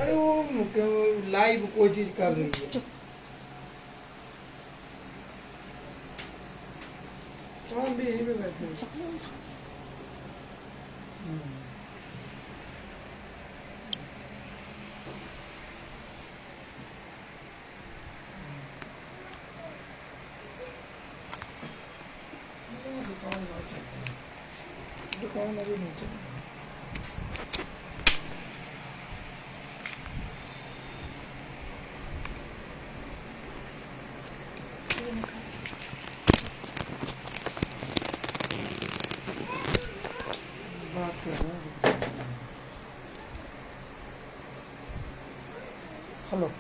अरे वो लाइव कोई चीज कर रही है। हम भी यहीं पे बैठे हैं। दुकान अभी नहीं चल। बात कर रहे हैं। Hello.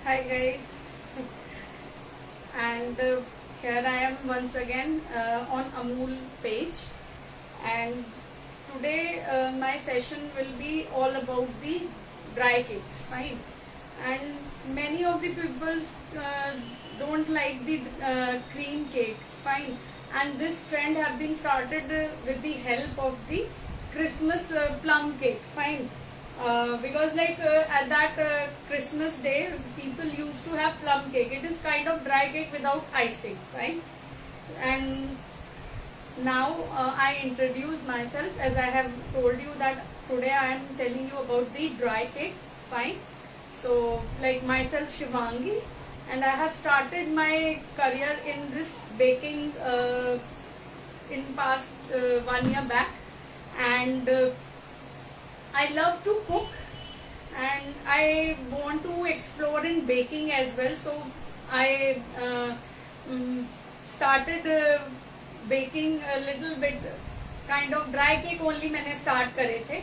Hi guys, and here I am once again on Amul page, and today my session will be all about the dry cakes, fine. And many of the people don't like the cream cake, fine. And this trend have been started with the help of the Christmas plum cake, fine. Because at that Christmas day people used to have plum cake. It is kind of dry cake without icing, right? And now I introduce myself, as I have told you that today I am telling you about the dry cake, fine. So like myself Shivangi, and I have started my career in this baking in past 1 year back, and I love to cook and I want to explore in baking as well. So I started baking a little bit, kind of dry cake only मैंने start करे थे.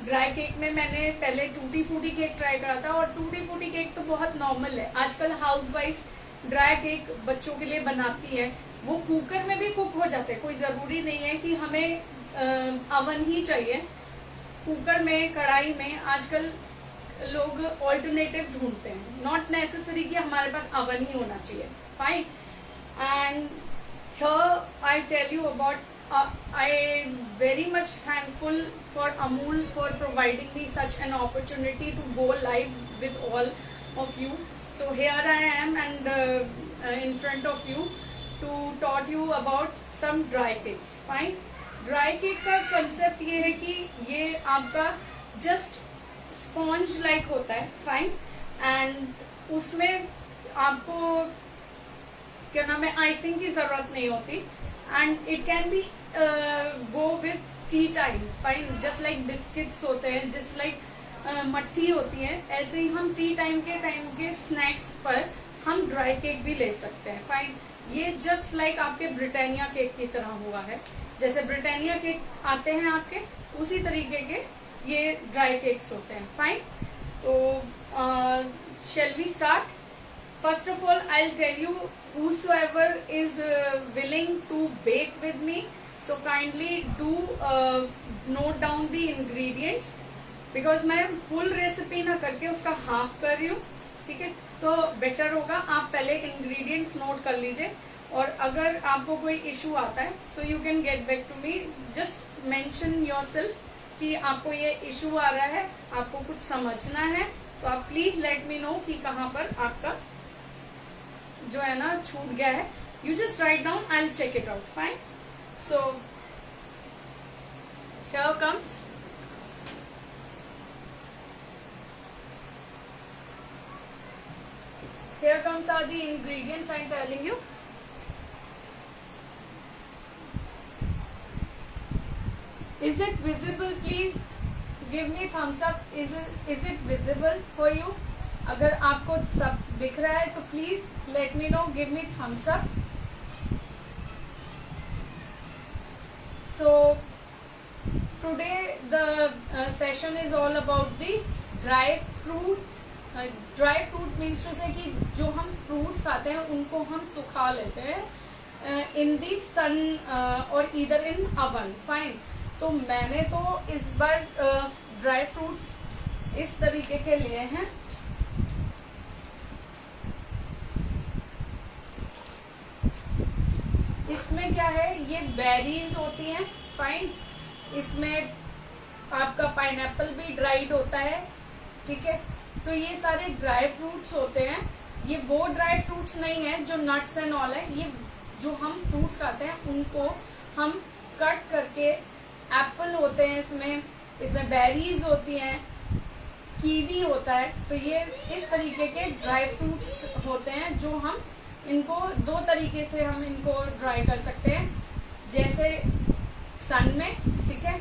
Dry cake में मैंने पहले टूटी फूटी cake try करा था, और टूटी फूटी केक तो बहुत नॉर्मल है. आजकल हाउसवाइफ्स ड्राई केक बच्चों के लिए बनाती है, वो कुकर में भी कुक हो जाते हैं. कोई ज़रूरी नहीं है कि हमें अवन ही चाहिए. कुकर में, कढ़ाई में आजकल लोग ऑल्टरनेटिव ढूंढते हैं. नॉट नेसेसरी कि हमारे पास अवन ही होना चाहिए, fine. And here I tell you about I very much thankful for Amul for providing me such an opportunity to go live with all of you. So here I am, and in front of you to taught you about some dry cakes, fine. Dry cake का concept ये है कि ये आपका just sponge like होता है, fine. And उसमें आपको क्या नाम है, आइसिंग की जरूरत नहीं होती. And it can be go with T time, fine. Just like biscuits होते हैं, जस्ट लाइक मट्ठी होती है, ऐसे ही हम टी टाइम के स्नैक्स पर हम ड्राई केक भी ले सकते हैं, फाइन. ये जस्ट लाइक आपके ब्रिटानिया केक की तरह हुआ है. जैसे ब्रिटानिया केक आते हैं आपके, उसी तरीके के ये ड्राई केक्स होते हैं, फाइन. तो shall we start? First of all, I'll tell you, whosoever is willing to bake with me, so kindly do note down the ingredients, because मैं full रेसिपी ना करके उसका हाफ कर रही हूँ, ठीक है. तो बेटर होगा आप पहले इंग्रेडिएंट्स नोट कर लीजिए, और अगर आपको कोई इशू आता है so you can get back to me. Just mention yourself कि आपको ये इशू आ रहा है, आपको कुछ समझना है, तो आप प्लीज लेट मी नो कि कहाँ पर आपका जो है ना छूट गया है. You just write down, I will check it out, fine. So here comes here comes are the ingredients I'm telling you. Is it visible? Please give me thumbs up. Is it visible for you? अगर आपको सब दिख रहा है तो please let me know, give me thumbs up. So today the session is all about the dry fruit. Dry fruit means to say कि जो हम फ्रूट्स खाते हैं उनको हम सुखा लेते हैं इन दी सन और ईदर इन अवन, फाइन। तो मैंने तो इस बार ड्राई फ्रूट्स इस तरीके के लिए हैं। इसमें क्या है, ये बेरीज होती हैं, फाइन। इसमें आपका पाइनएप्पल भी ड्राइड होता है, ठीक है। तो ये सारे ड्राई फ्रूट्स होते हैं। ये वो ड्राई फ्रूट्स नहीं है जो नट्स एंड ऑल है, ये जो हम फ्रूट्स खाते हैं उनको हम कट करके, एप्पल होते हैं इसमें बेरीज होती हैं, कीवी होता है। तो ये इस तरीके के ड्राई फ्रूट्स होते हैं जो हम इनको दो तरीके से हम इनको ड्राई कर सकते हैं, जैसे सन में, ठीक है।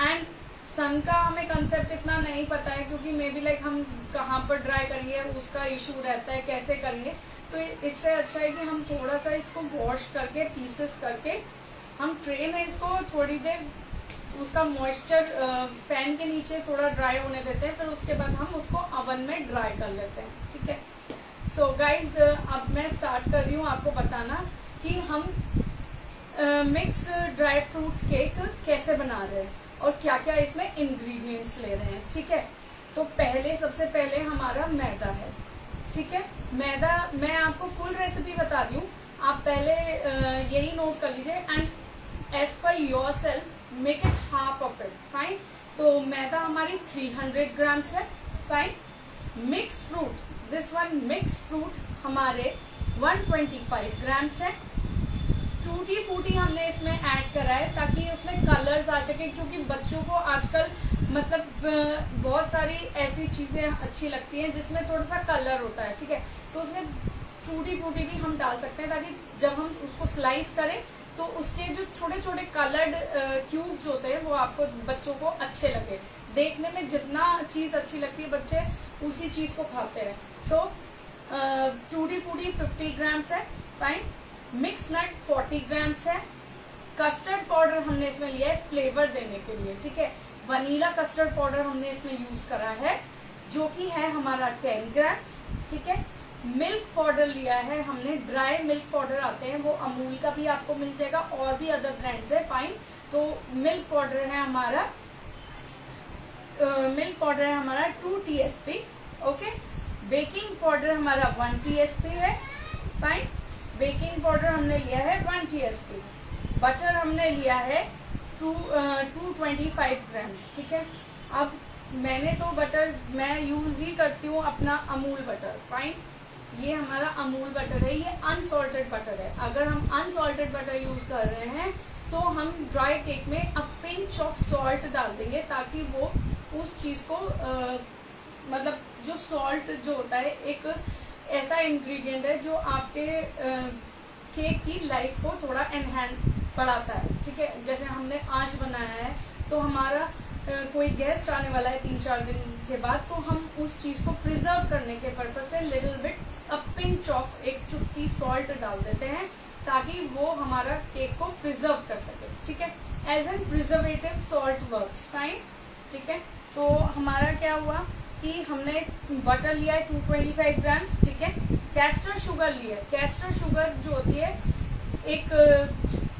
एंड सन का हमें कंसेप्ट इतना नहीं पता है, क्योंकि मे बी लाइक हम कहाँ पर ड्राई करेंगे उसका इशू रहता है, कैसे करेंगे। तो इससे अच्छा है कि हम थोड़ा सा इसको वॉश करके, पीसेस करके, हम ट्रे में इसको थोड़ी देर उसका मॉइस्चर फैन के नीचे थोड़ा ड्राई होने देते हैं, फिर उसके बाद हम उसको अवन में ड्राई कर लेते हैं, ठीक है। सो गाइज, अब मैं स्टार्ट कर रही हूँ आपको बताना कि हम मिक्स ड्राई फ्रूट केक कैसे बना रहे हैं और क्या क्या इसमें इंग्रेडिएंट्स ले रहे हैं, ठीक है। तो सबसे पहले हमारा मैदा है, ठीक है। मैदा मैं आपको फुल रेसिपी बता रही हूँ, आप पहले यही नोट कर लीजिए, and as per yourself make it half of it, fine. तो मैदा हमारी 300 ग्राम्स है, fine. Mix fruit, this one mix fruit हमारे 125 ग्राम्स है। टूटी फूटी हमने इसमें ऐड करा है ताकि उसमें कलर्स आ सके, क्योंकि बच्चों को आजकल मतलब बहुत सारी ऐसी चीज़ें अच्छी लगती हैं जिसमें थोड़ा सा कलर होता है, ठीक है। तो उसमें टूटी फूटी भी हम डाल सकते हैं ताकि जब हम उसको स्लाइस करें तो उसके जो छोटे छोटे कलर्ड क्यूब्स होते हैं वो आपको बच्चों को अच्छे लगे। देखने में जितना चीज़ अच्छी लगती है बच्चे उसी चीज़ को खाते हैं। सो टूटी फूटी 50 ग्राम्स है, फाइन। मिक्स नट 40 ग्राम्स है। कस्टर्ड पाउडर हमने इसमें लिया है फ्लेवर देने के लिए, ठीक है। वनीला कस्टर्ड पाउडर हमने इसमें यूज करा है जो कि है हमारा 10 ग्राम्स, ठीक है। मिल्क पाउडर लिया है हमने, ड्राई मिल्क पाउडर आते हैं, वो अमूल का भी आपको मिल जाएगा और भी अदर ब्रांड्स है, फाइन। तो मिल्क पाउडर है हमारा 2 TSP, ओके। बेकिंग पाउडर हमारा 1 TSP है, फाइन। बेकिंग पाउडर हमने लिया है 1 TSP। बटर हमने लिया है 225 ग्राम्स, ठीक है। अब मैंने तो बटर मैं यूज ही करती हूँ अपना अमूल बटर, फाइन। ये हमारा अमूल बटर है, ये अनसॉल्टेड बटर है। अगर हम अनसॉल्टेड बटर यूज कर रहे हैं तो हम ड्राई केक में अ पिंच ऑफ सॉल्ट डाल देंगे ताकि वो उस चीज़ को मतलब जो सॉल्ट जो होता है एक ऐसा इंग्रेडिएंट है जो आपके केक की लाइफ को थोड़ा एनहांस बढ़ाता है, ठीक है। जैसे हमने आज बनाया है तो हमारा कोई गेस्ट आने वाला है 3-4 दिन के बाद, तो हम उस चीज़ को प्रिजर्व करने के पर्पज से little bit a pinch of, एक चुटकी सॉल्ट डाल देते हैं ताकि वो हमारा केक को प्रिजर्व कर सके, ठीक है। As an preservative salt works, fine, ठीक है। तो हमारा क्या हुआ कि हमने बटर लिया है 225 ग्राम्स, ठीक है। कैस्टर शुगर लिया है। कैस्टर शुगर जो होती है एक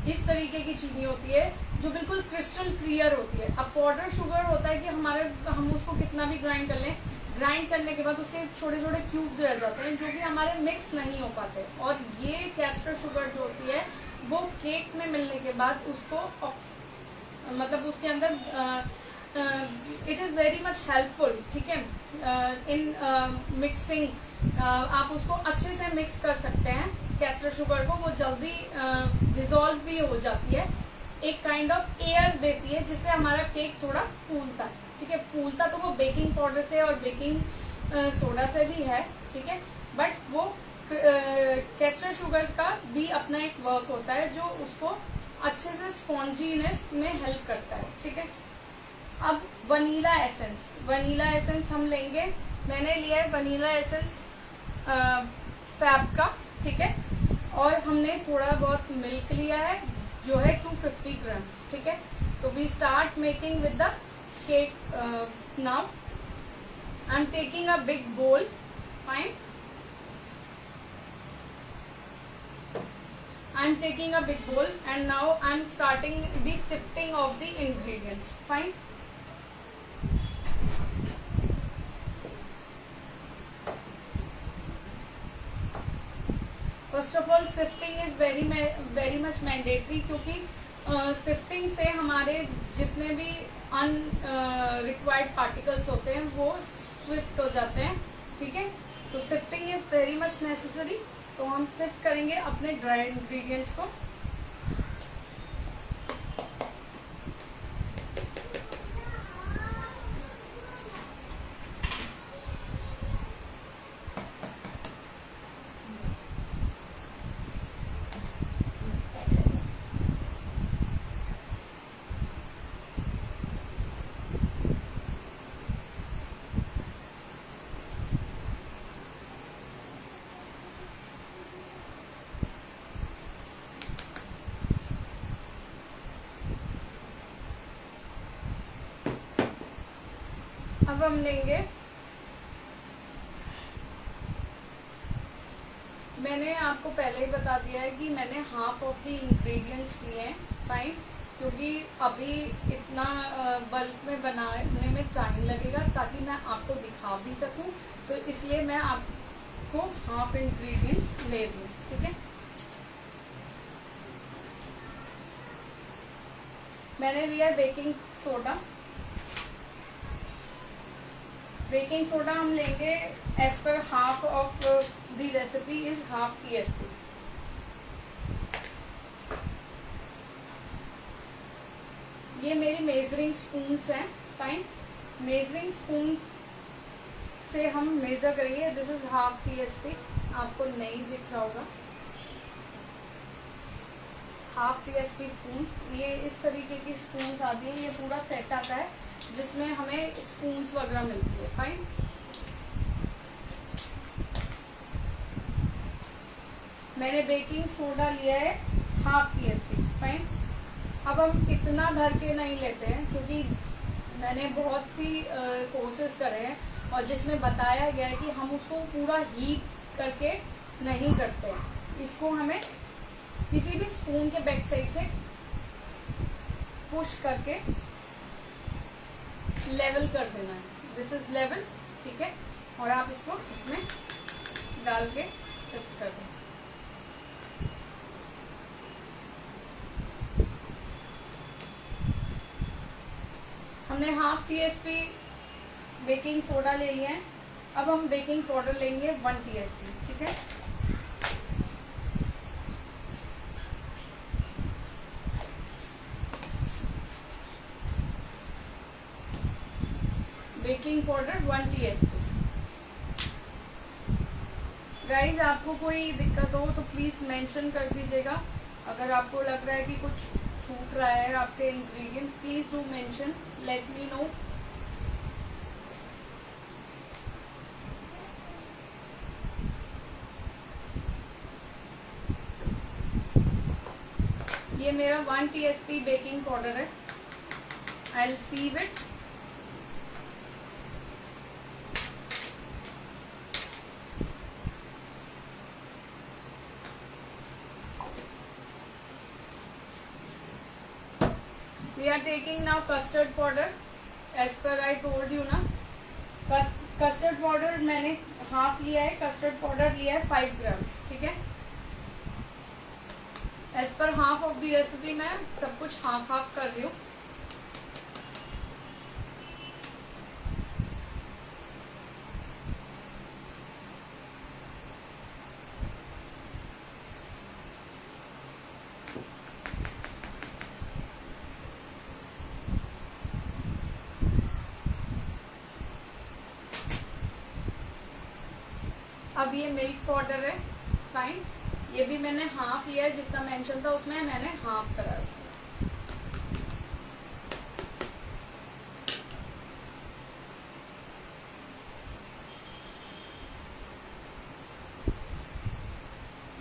इस तरीके की चीनी होती है जो बिल्कुल क्रिस्टल क्लियर होती है। अब पाउडर शुगर होता है कि हम उसको कितना भी ग्राइंड कर लें, ग्राइंड करने के बाद उसके छोटे छोटे क्यूब्स रह जाते हैं जो कि हमारे मिक्स नहीं हो पाते। और ये कैस्टर शुगर जो होती है वो केक में मिलने के बाद उसको मतलब उसके अंदर it is very much helpful, ठीक है, इन मिक्सिंग। आप उसको अच्छे से मिक्स कर सकते हैं कैस्टर शुगर को, वो जल्दी डिज़ोल्व भी हो जाती है, एक काइंड ऑफ एयर देती है जिससे हमारा केक थोड़ा फूलता है, ठीक है। फूलता तो वो बेकिंग पाउडर से और बेकिंग सोडा से भी है, ठीक है, बट वो कैस्टर शुगर का भी अपना एक वर्क होता है जो उसको अच्छे से स्पॉन्जीनेस में हेल्प करता है, ठीक है। अब वनीला एसेंस हम लेंगे। मैंने लिया है वनीला एसेंस फैब का, ठीक है, और हमने थोड़ा बहुत मिल्क लिया है जो है 250 ग्राम्स, ठीक है। तो we start making with the cake now. I am taking a big bowl, fine. I'm taking a big bowl and now I'm starting the sifting of the ingredients. Fine. First of all, sifting is very much mandatory, क्योंकि sifting से हमारे जितने भी unrequired particles होते हैं वो Swift हो जाते हैं. ठीक है, तो sifting is very much necessary. तो हम सिफ्ट करेंगे अपने ड्राई इंग्रेडिएंट्स को. अब हम लेंगे, मैंने आपको पहले ही बता दिया है कि मैंने हाफ ऑफ द इंग्रेडिएंट्स लिए हैं. फाइन, क्योंकि अभी इतना बल्क में बनाने में टाइम लगेगा, ताकि मैं आपको दिखा भी सकूं, तो इसलिए मैं आपको हाफ इंग्रेडिएंट्स ले दूँ. ठीक है, मैंने लिया है बेकिंग सोडा. बेकिंग सोडा हम लेंगे as per half of the recipe is half TSP. ये मेरी मेजरिंग स्पून्स हैं. फाइन, मेजरिंग स्पून्स से हम मेजर करेंगे. This is half TSP. आपको नहीं दिख रहा होगा, हाफ TSP स्पून्स. ये इस तरीके की स्पून्स आती है, ये पूरा सेट आता है जिसमें हमें स्पून्स वगैरह मिलती है. फाइन, मैंने बेकिंग सोडा लिया है हाफ TSP. फाइन, अब हम इतना भर के नहीं लेते हैं, क्योंकि मैंने बहुत सी कोर्सेज करे हैं और जिसमें बताया गया है कि हम उसको पूरा हीट करके नहीं करते हैं. इसको हमें किसी भी स्पून के बैक साइड से पुश करके लेवल कर देना है. This is level. ठीक है, और आप इसको इसमें डाल के शिफ्ट कर दें. हमने हाफ TSP बेकिंग सोडा ले लिया है. अब हम बेकिंग पाउडर लेंगे 1 TSP. ठीक है, बेकिंग पाउडर 1 TSP. गाइज, आपको कोई दिक्कत हो तो प्लीज़ मेंशन कर दीजिएगा. अगर आपको लग रहा है कि कुछ छूट रहा है आपके ingredients, please do mention, let me know. ये मेरा 1 TSP बेकिंग पाउडर है. I will sieve it. We are taking now custard powder as per I told you ना. कस्टर्ड पाउडर मैंने हाफ लिया है. कस्टर्ड पाउडर लिया है 5 ग्राम्स. ठीक है, as per half of the recipe मैं सब कुछ हाफ हाफ कर रही हूँ. अब ये मिल्क पाउडर है. फाइन, ये भी मैंने हाफ लिया है. जितना मेंशन था उसमें मैंने हाफ करा है.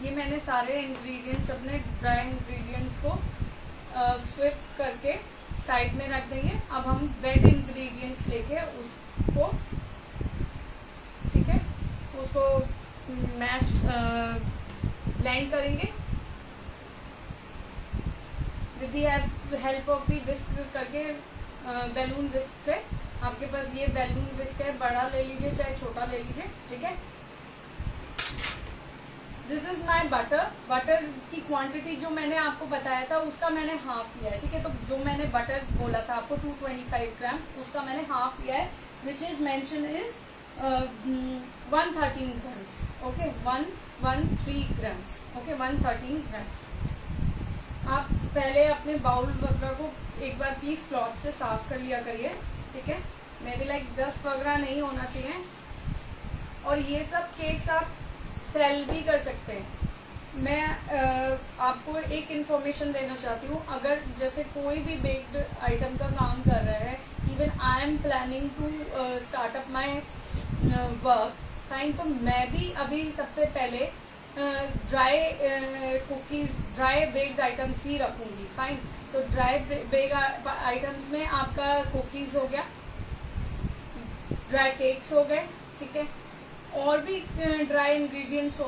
ये मैंने सारे इंग्रेडिएंट्स, अपने ड्राई इंग्रेडिएंट्स को स्विप करके साइड में रख देंगे. अब हम वेट इंग्रेडिएंट्स लेके उसको, ठीक है, उसको मैश ब्लेंड करेंगे. With the help of the whisk करके, बैलून विस्क से। आपके पास ये बैलून विस्क है, बड़ा ले लीजिए चाहे छोटा ले लीजिए, ठीक है। This is my butter. Butter की क्वांटिटी जो मैंने आपको बताया था उसका मैंने हाफ लिया है, ठीक है। तो जो मैंने बटर बोला था आपको 225 ग्राम्स, उसका मैंने हाफ लिया है, which is mention is 113 grams, okay, 113 grams, okay, 113 grams. आप पहले अपने बाउल वगैरह को एक बार प्लीज क्लॉथ से साफ कर लिया करिए, ठीक है। मे बी लाइक डस्ट वगैरह नहीं होना चाहिए। और ये सब केक्स आप सेल भी कर सकते हैं। मैं आपको एक इन्फॉर्मेशन देना चाहती हूँ, अगर जैसे कोई भी बेक्ड आइटम का काम कर रहा है, even I am planning to start up my work, fine, तो मैं भी अभी सबसे पहले dry cookies, dry baked items ही रखूँगी, फाइन। तो ड्राई बेक्ड आइटम्स में आपका कुकीज़ हो गया, ड्राई केक्स हो गए, ठीक है। और भी ड्राई इंग्रेडिएंट्स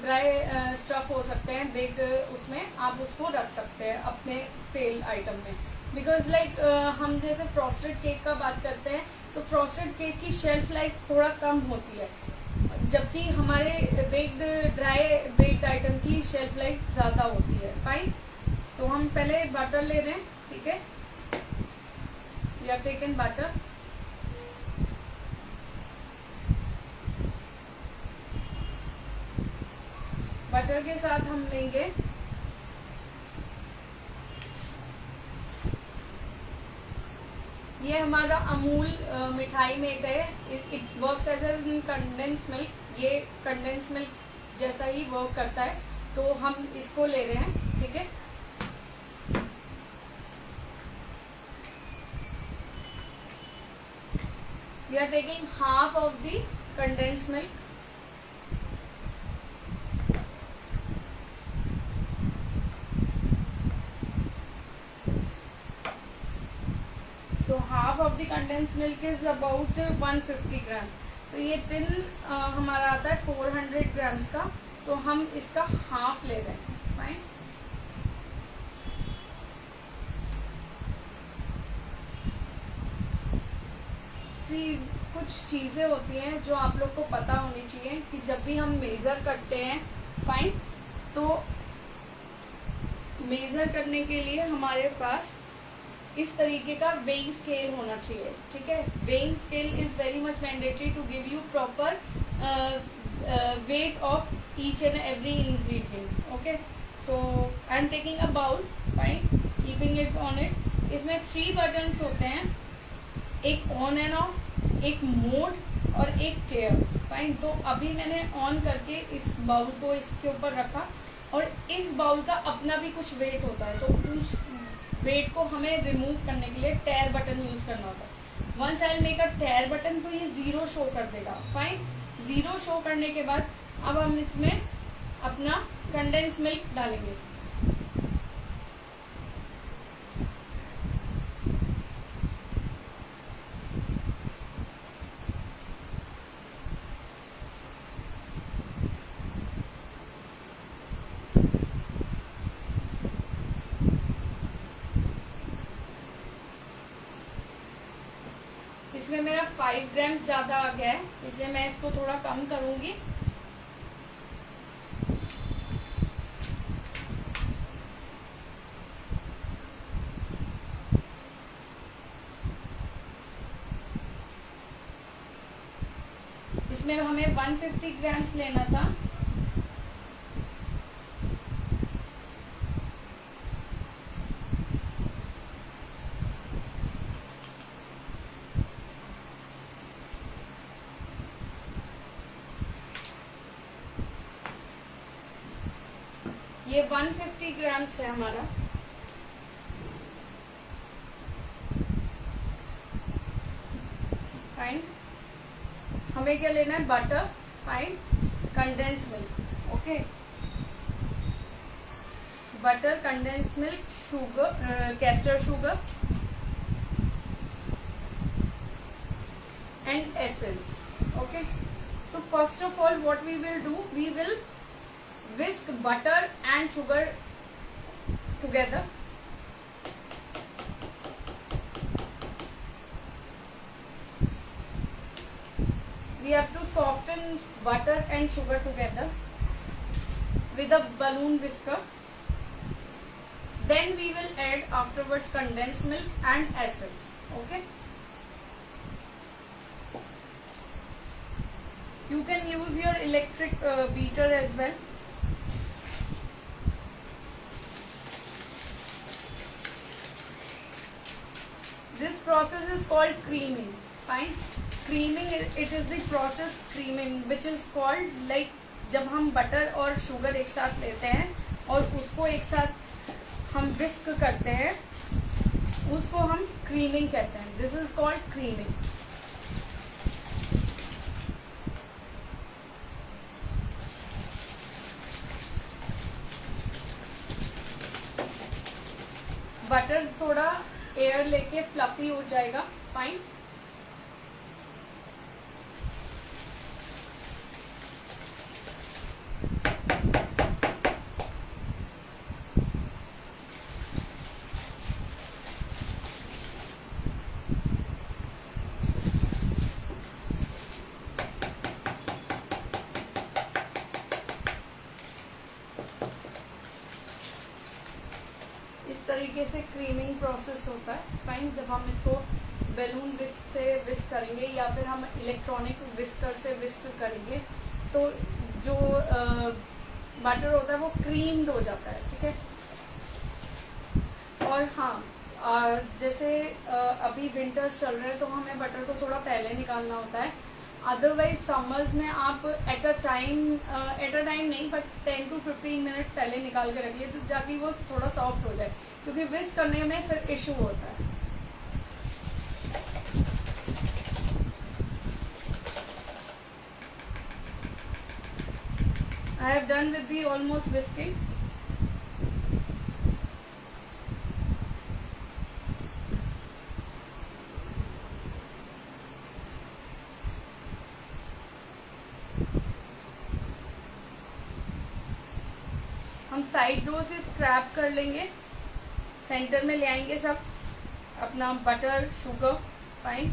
ड्राई स्टफ हो सकते हैं बेक्ड, उसमें आप उसको रख सकते हैं अपने सेल आइटम में। बिकॉज लाइक हम जैसे फ्रॉस्टेड केक का बात करते हैं, तो फ्रॉस्टेड केक की शेल्फ लाइफ थोड़ा कम होती है, जबकि हमारे ड्राई बेक्ड आइटम की शेल्फ लाइफ ज़्यादा होती है, फाइन। तो हम पहले बटर ले रहे हैं, ठीक है। We have taken butter, butter के साथ हम लेंगे ये हमारा अमूल मिठाई मेट है, it works as a condense milk. ये कंडेंस मिल्क जैसा ही वर्क करता है, तो हम इसको ले रहे हैं, ठीक है। We are taking half of the condense milk, half of the condense milk is about 150 gram. तो ये टिन हमारा आता है 400 ग्राम्स का, तो हम इसका हाफ ले रहे हैं, फाइन। सी कुछ चीज़ें होती हैं जो आप लोग को पता होनी चाहिए कि जब भी हम मेज़र करते हैं, फाइन, तो मेज़र करने के लिए हमारे पास इस तरीके का वेइंग स्केल होना चाहिए, ठीक है। Weighing scale is very much mandatory to give you proper weight of each and every ingredient, okay. So I am taking a bowl, fine, keeping it on it. इसमें 3 बटन्स होते हैं, एक on and off, एक mode और एक टेयर, fine. तो अभी मैंने ऑन करके इस बाउल को इसके ऊपर रखा, और इस बाउल का अपना भी कुछ वेट होता है, तो उस वेट को हमें रिमूव करने के लिए टेयर बटन यूज करना होता है। Once I will make a tare button, तो ये 0 शो कर देगा, फाइन। 0 शो करने के बाद अब हम इसमें अपना कंडेंस मिल्क डालेंगे। इसमें मेरा 5 ग्राम्स ज़्यादा आ गया है, इसलिए मैं इसको थोड़ा कम करूँगी। इसमें हमें 150 ग्राम्स लेना था, ये 150 ग्राम्स है हमारा। फाइन, हमें क्या लेना है, butter, fine, condense milk, okay, butter, condense milk, sugar, castor sugar and essence, okay. So first of all what we will do, we will whisk butter and sugar together, we have to soften butter and sugar together with a balloon whisker. Then we will add afterwards condensed milk and essence. Okay. You can use your electric beater as well. This process is called creaming. Fine. Creaming, it is the process creaming which is called like जब हम butter और sugar एक साथ लेते हैं और उसको एक साथ हम विस्क करते हैं, उसको हम क्रीमिंग कहते हैं. This is called creaming. Butter थोड़ा एयर लेके फ्लफी हो जाएगा. फाइन. तरीके से क्रीमिंग प्रोसेस होता है. फाइन. जब हम इसको बैलून विस्क से विस्क करेंगे या फिर हम इलेक्ट्रॉनिक विस्कर से विस्क करेंगे तो जो बटर होता है वो क्रीम्ड हो जाता है. ठीक है. और हाँ, जैसे अभी विंटर्स चल रहे हैं तो हमें बटर को थोड़ा पहले निकालना होता है. अदरवाइज समर्स में आप एट अ टाइम नहीं बट 10 to 15 मिनट्स पहले निकाल के रखिए तो ताकि वो थोड़ा सॉफ्ट हो जाए, क्योंकि विस्क करने में फिर इशू होता है. I have done with the almost whisking. हम साइड रो से स्क्रैप कर लेंगे, सेंटर में ले आएंगे सब अपना बटर शुगर. फाइन.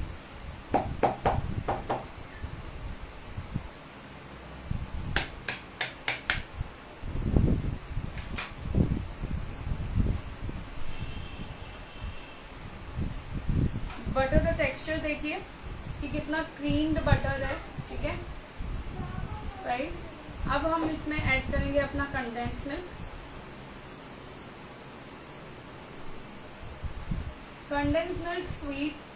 बटर का टेक्सचर देखिए कि कितना क्रीम्ड बटर है. ठीक है. राइट. अब हम इसमें ऐड करेंगे अपना condense milk. Condense milk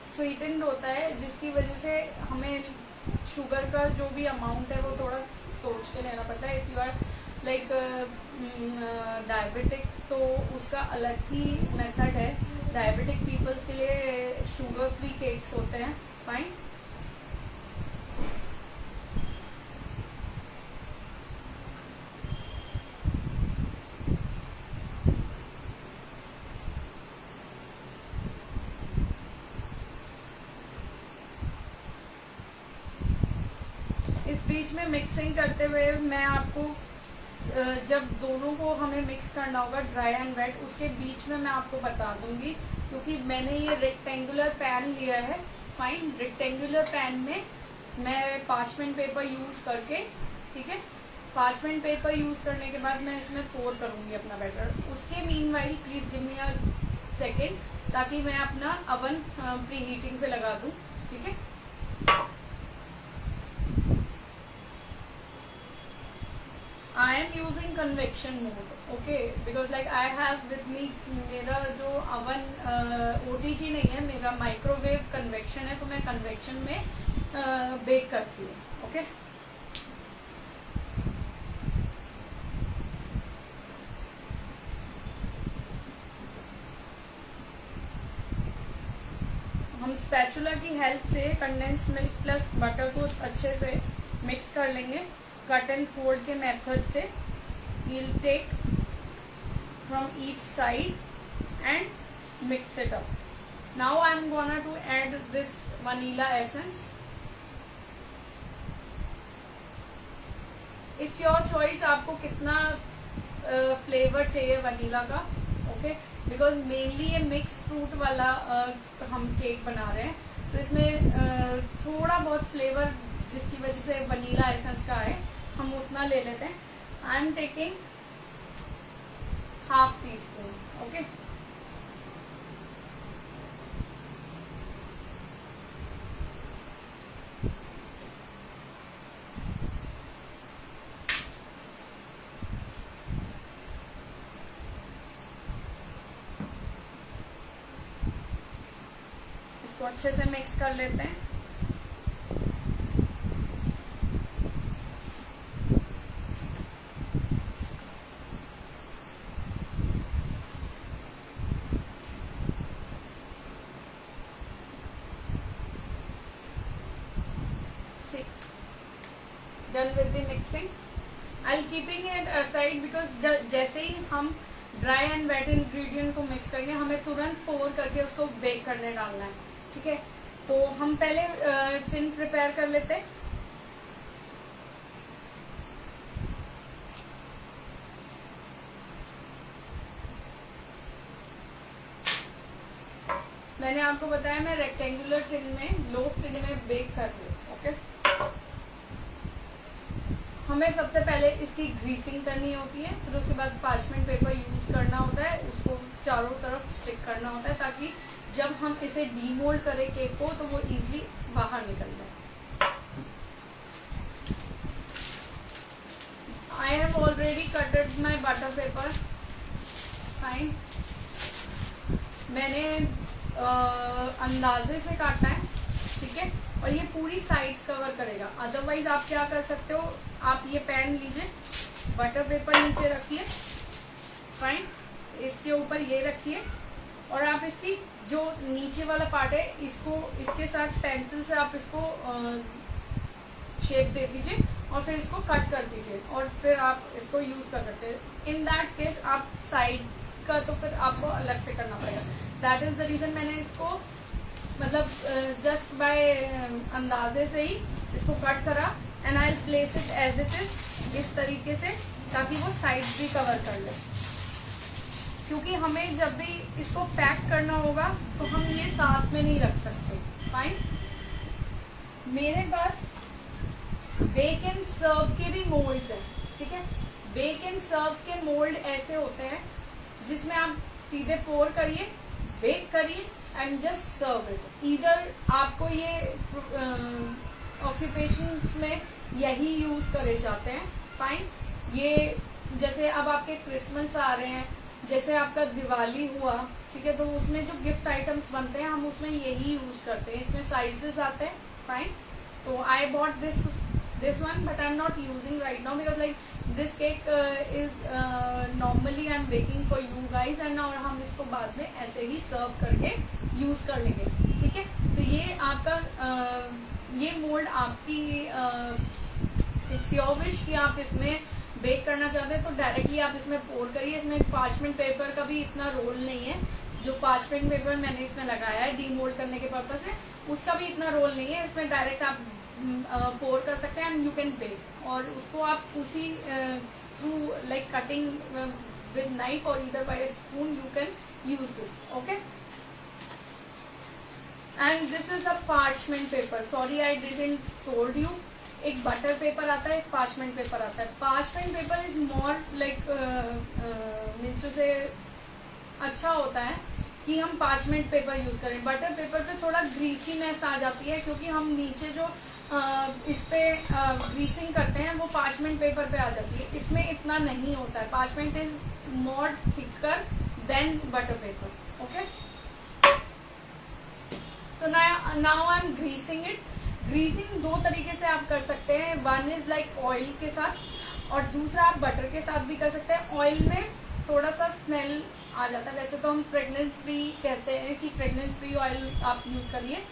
sweetened होता है, जिसकी वजह से हमें शुगर का जो भी अमाउंट है वो थोड़ा सोच के लेना पड़ता है. If you are like diabetic तो उसका अलग ही मेथड है. डायबिटिक पीपल्स के लिए शुगर फ्री केक्स होते हैं. फाइन. इस बीच में मिक्सिंग करते हुए मैं आपको जब दोनों को हमें मिक्स करना होगा ड्राई एंड वेट, उसके बीच में मैं आपको बता दूंगी, क्योंकि मैंने ये रेक्टेंगुलर पैन लिया है. फाइन. रेक्टेंगुलर पैन में मैं पार्चमेंट पेपर यूज़ करके, ठीक है, पार्चमेंट पेपर यूज़ करने के बाद मैं इसमें पोर करूँगी अपना बैटर. उसके meanwhile please give me a second, ताकि मैं अपना अवन प्री हीटिंग पे लगा दूँ. ठीक है. I am using convection mode, okay, because like I have with me मेरा जो अवन OTG नहीं है, मेरा माइक्रोवेव कन्वेक्शन है, तो मैं कन्वेक्शन में बेक करती हूँ. ओके. हम स्पैचुला की हेल्प से कंडेंस मिल्क प्लस बटर को अच्छे से मिक्स कर लेंगे. कट एंड फोल्ड के मेथड से we'll take from each side and mix it up. Now I'm gonna to add this vanilla essence. It's your choice आपको कितना फ्लेवर चाहिए वनीला का. ओके. बिकॉज मेनली ये मिक्स फ्रूट वाला हम cake बना रहे हैं, तो इसमें थोड़ा बहुत फ्लेवर जिसकी वजह से वनीला एसेंस का है, हम उतना ले लेते हैं। आई am taking half tea spoon. Okay, इसको अच्छे से मिक्स कर लेते हैं। Done with the mixing. I'll keeping it aside because जैसे ही हम ड्राई एंड वेट इंग्रेडिएंट को मिक्स करेंगे, हमें तुरंत पोर करके उसको बेक करने डालना है। ठीक है, तो हम पहले टिन प्रिपेयर कर लेते हैं। मैंने आपको बताया मैं रेक्टेंगुलर टिन में, लोफ टिन में बेक कर रही हूँ। ओके, हमें सबसे पहले इसकी ग्रीसिंग करनी होती है, फिर उसके बाद पार्चमेंट पेपर यूज करना होता है, उसको चारों तरफ स्टिक करना होता है ताकि जब हम इसे डीमोल्ड करें केक को तो वो इजीली बाहर निकल जाए। I have already कटेड my butter paper fine. मैंने अंदाजे से काटा है। ठीक है, और ये पूरी साइड्स कवर करेगा। अदरवाइज आप क्या कर सकते हो, आप ये पैन लीजिए, बटर पेपर नीचे रखिए, फाइन, इसके ऊपर ये रखिए, और आप इसकी जो नीचे वाला पार्ट है इसको इसके साथ पेंसिल से आप इसको शेप दे दीजिए और फिर इसको कट कर दीजिए और फिर आप इसको यूज कर सकते हैं। इन दैट केस आप साइड का तो फिर आपको अलग से करना पड़ेगा। दैट इज द रीजन मैंने इसको मतलब जस्ट बाय अंदाजे से ही इसको कट करा and I place it as it is इस तरीके से ताकि वो साइड्स भी कवर कर ले, क्योंकि हमें जब भी इसको पैक करना होगा तो हम ये साथ में नहीं रख सकते। फाइन, मेरे पास बेक एंड सर्व के भी मोल्ड्स हैं। ठीक है, बेक एंड सर्व के मोल्ड ऐसे होते हैं जिसमें आप सीधे पोर करिए, बेक करिए and just serve it. Either आपको ये ऑक्यूपेशंस में यही यूज करे जाते हैं। फाइन, ये जैसे अब आपके क्रिसमस आ रहे हैं, जैसे आपका दिवाली हुआ, ठीक है, तो उसमें जो गिफ्ट आइटम्स बनते हैं हम उसमें यही यूज करते हैं। इसमें साइजेस आते हैं। फाइन, तो I bought this one but I'm not using right now because like this cake is normally I'm baking for you guys and now हम इसको बाद में ऐसे ही सर्व करके यूज कर लेंगे। ठीक है, तो ये आपका ये मोल्ड आपकी इट्स योर विश कि आप इसमें बेक करना चाहते हैं तो डायरेक्टली आप इसमें पोर करिए। इसमें पार्चमेंट पेपर का भी इतना रोल नहीं है, जो पार्चमेंट पेपर मैंने इसमें लगाया है डीमोल्ड करने के पर्पज से उसका भी इतना रोल नहीं है। इसमें डायरेक्ट आप पोर कर सकते हैं एंड यू कैन बेक, और उसको आप उसी through like cutting with knife और either by spoon you can use this. Okay, and this is the parchment paper. Sorry I didn't told you, एक बटर पेपर आता है, एक पार्चमेंट पेपर आता है। Parchment paper is more like means से अच्छा होता है कि हम पार्चमेंट पेपर यूज करें। बटर पेपर पे थोड़ा ग्रीसीनेस आ जाती है क्योंकि हम नीचे जो इस पे ग्रीसिंग करते हैं वो पार्चमेंट पेपर पे आ जाती है। इसमें इतना नहीं होता है। Parchment is more thicker than butter paper. Okay, so now I M greasing it. Greasing दो तरीके से आप कर सकते हैं। वन इज लाइक ऑयल के साथ और दूसरा आप बटर के साथ भी कर सकते हैं। ऑयल में थोड़ा सा स्मेल आ जाता है, वैसे तो हम फ्रेगनेंस फ्री कहते हैं कि फ्रेगनेंस फ्री ऑयल आप यूज करिए,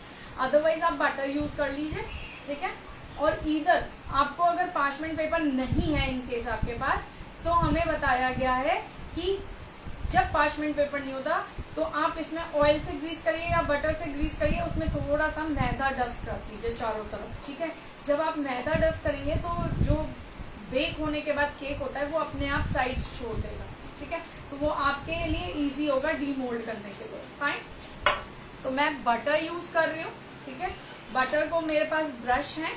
अदरवाइज आप बटर यूज कर लीजिए। ठीक है, और ईदर आपको अगर पार्चमेंट पेपर नहीं है इन केस आपके पास, तो हमें बताया गया है कि जब पार्चमेंट पेपर नहीं होता तो आप इसमें ऑयल से ग्रीस करिए या बटर से ग्रीस करिए, उसमें थोड़ा सा मैदा डस्ट कर दीजिए चारों तरफ। ठीक है, जब आप मैदा डस्ट करेंगे तो जो बेक होने के बाद केक होता है वो अपने आप साइड्स छोड़ देगा। ठीक है, तो वो आपके लिए इजी होगा डीमोल्ड करने के लिए। फाइन, तो मैं बटर यूज कर रही हूँ। ठीक है, बटर को मेरे पास ब्रश है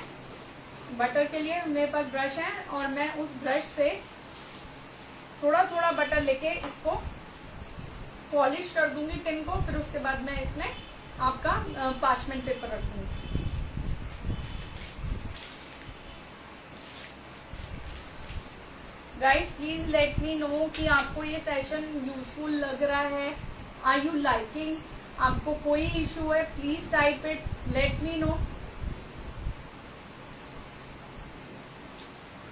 बटर के लिए मेरे पास ब्रश है और मैं उस ब्रश से थोड़ा थोड़ा बटर लेके इसको पॉलिश कर दूंगी टिन को। फिर उसके बाद मैं इसमें आपका पार्चमेंट पेपर रख दूंगी। Guys please let me know कि आपको ये सेशन यूजफुल लग रहा है। Are you liking? आपको कोई इशू है please type it, let me know.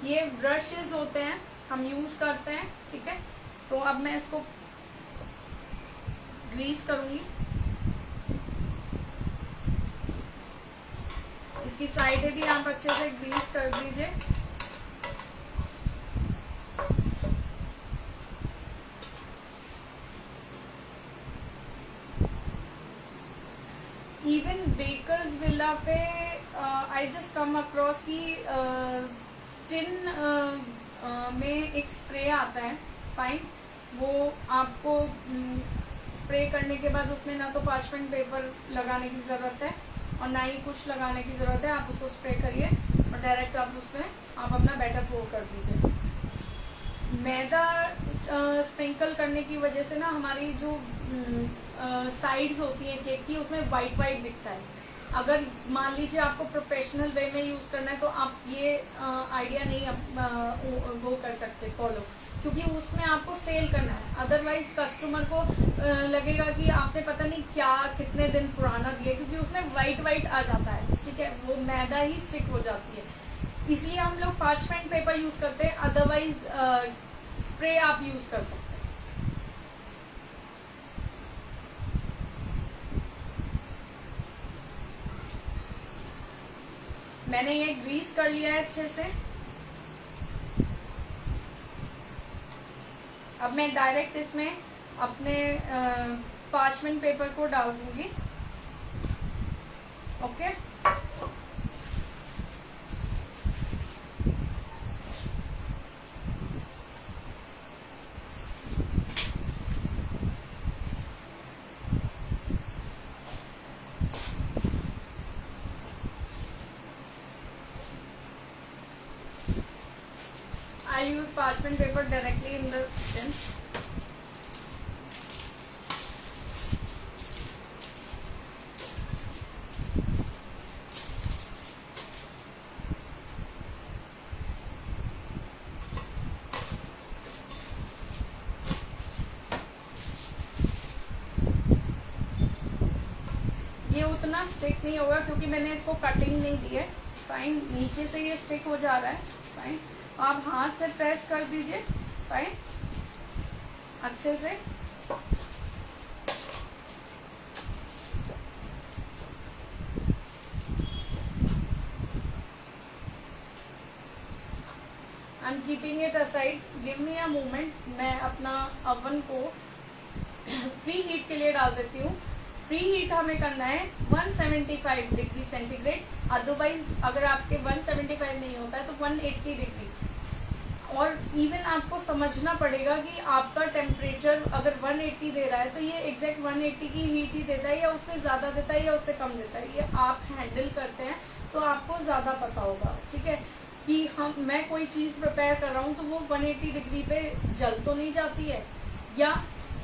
ये ब्रशेस होते हैं हम यूज करते हैं, ठीक है। तो अब मैं इसको ग्रीस करूंगी। इसकी साइडें भी आप अच्छे से ग्रीस कर दीजिए। इवन बेकर्स विला पे आई जस्ट कम अक्रॉस की टिन में एक स्प्रे आता है, फाइन। वो आपको स्प्रे करने के बाद उसमें ना तो पार्चमेंट पेपर लगाने की ज़रूरत है और ना ही कुछ लगाने की ज़रूरत है। आप उसको स्प्रे करिए और डायरेक्ट आप उसमें आप अपना बैटर पोर कर दीजिए। मैदा स्प्रिंकल करने की वजह से ना हमारी जो साइड्स होती हैं केक की उसमें वाइट वाइट दिखता है। अगर मान लीजिए आपको प्रोफेशनल वे में यूज़ करना है तो आप ये आइडिया नहीं वो कर सकते फॉलो, क्योंकि उसमें आपको सेल करना है। अदरवाइज कस्टमर को लगेगा कि आपने पता नहीं क्या कितने दिन पुराना दिया, क्योंकि उसमें वाइट वाइट आ जाता है, ठीक है। वो मैदा ही स्टिक हो जाती है, इसलिए हम लोग पार्चमेंट पेपर यूज़ करते हैं। अदरवाइज स्प्रे आप यूज़ कर सकते हैं। मैंने ये ग्रीस कर लिया है अच्छे से। अब मैं डायरेक्ट इसमें अपने पार्चमेंट पेपर को डाल दूंगी। Okay, I'll use parchment paper directly in the tin. ये उतना स्टिक नहीं होगा क्योंकि मैंने इसको कटिंग नहीं दी है। फाइन, नीचे से ये स्टिक हो जा रहा है। फाइन, आप हाथ से प्रेस कर दीजिए। फाइन, अच्छे से। I am keeping it aside, give me a moment. मैं अपना अवन को प्री हीट के लिए डाल देती हूँ। प्री हीट हमें करना है 175 डिग्री सेंटीग्रेड। अदरवाइज अगर आपके 175 नहीं होता है तो 180 डिग्री। और इवन आपको समझना पड़ेगा कि आपका टेम्परेचर अगर 180 दे रहा है तो ये एग्जैक्ट 180 की हीट ही देता है या उससे ज़्यादा देता है या उससे कम देता है। ये आप हैंडल करते हैं तो आपको ज़्यादा पता होगा, ठीक है, कि मैं कोई चीज़ प्रिपेयर कर रहा हूँ तो वो 180 डिग्री पे जल तो नहीं जाती है या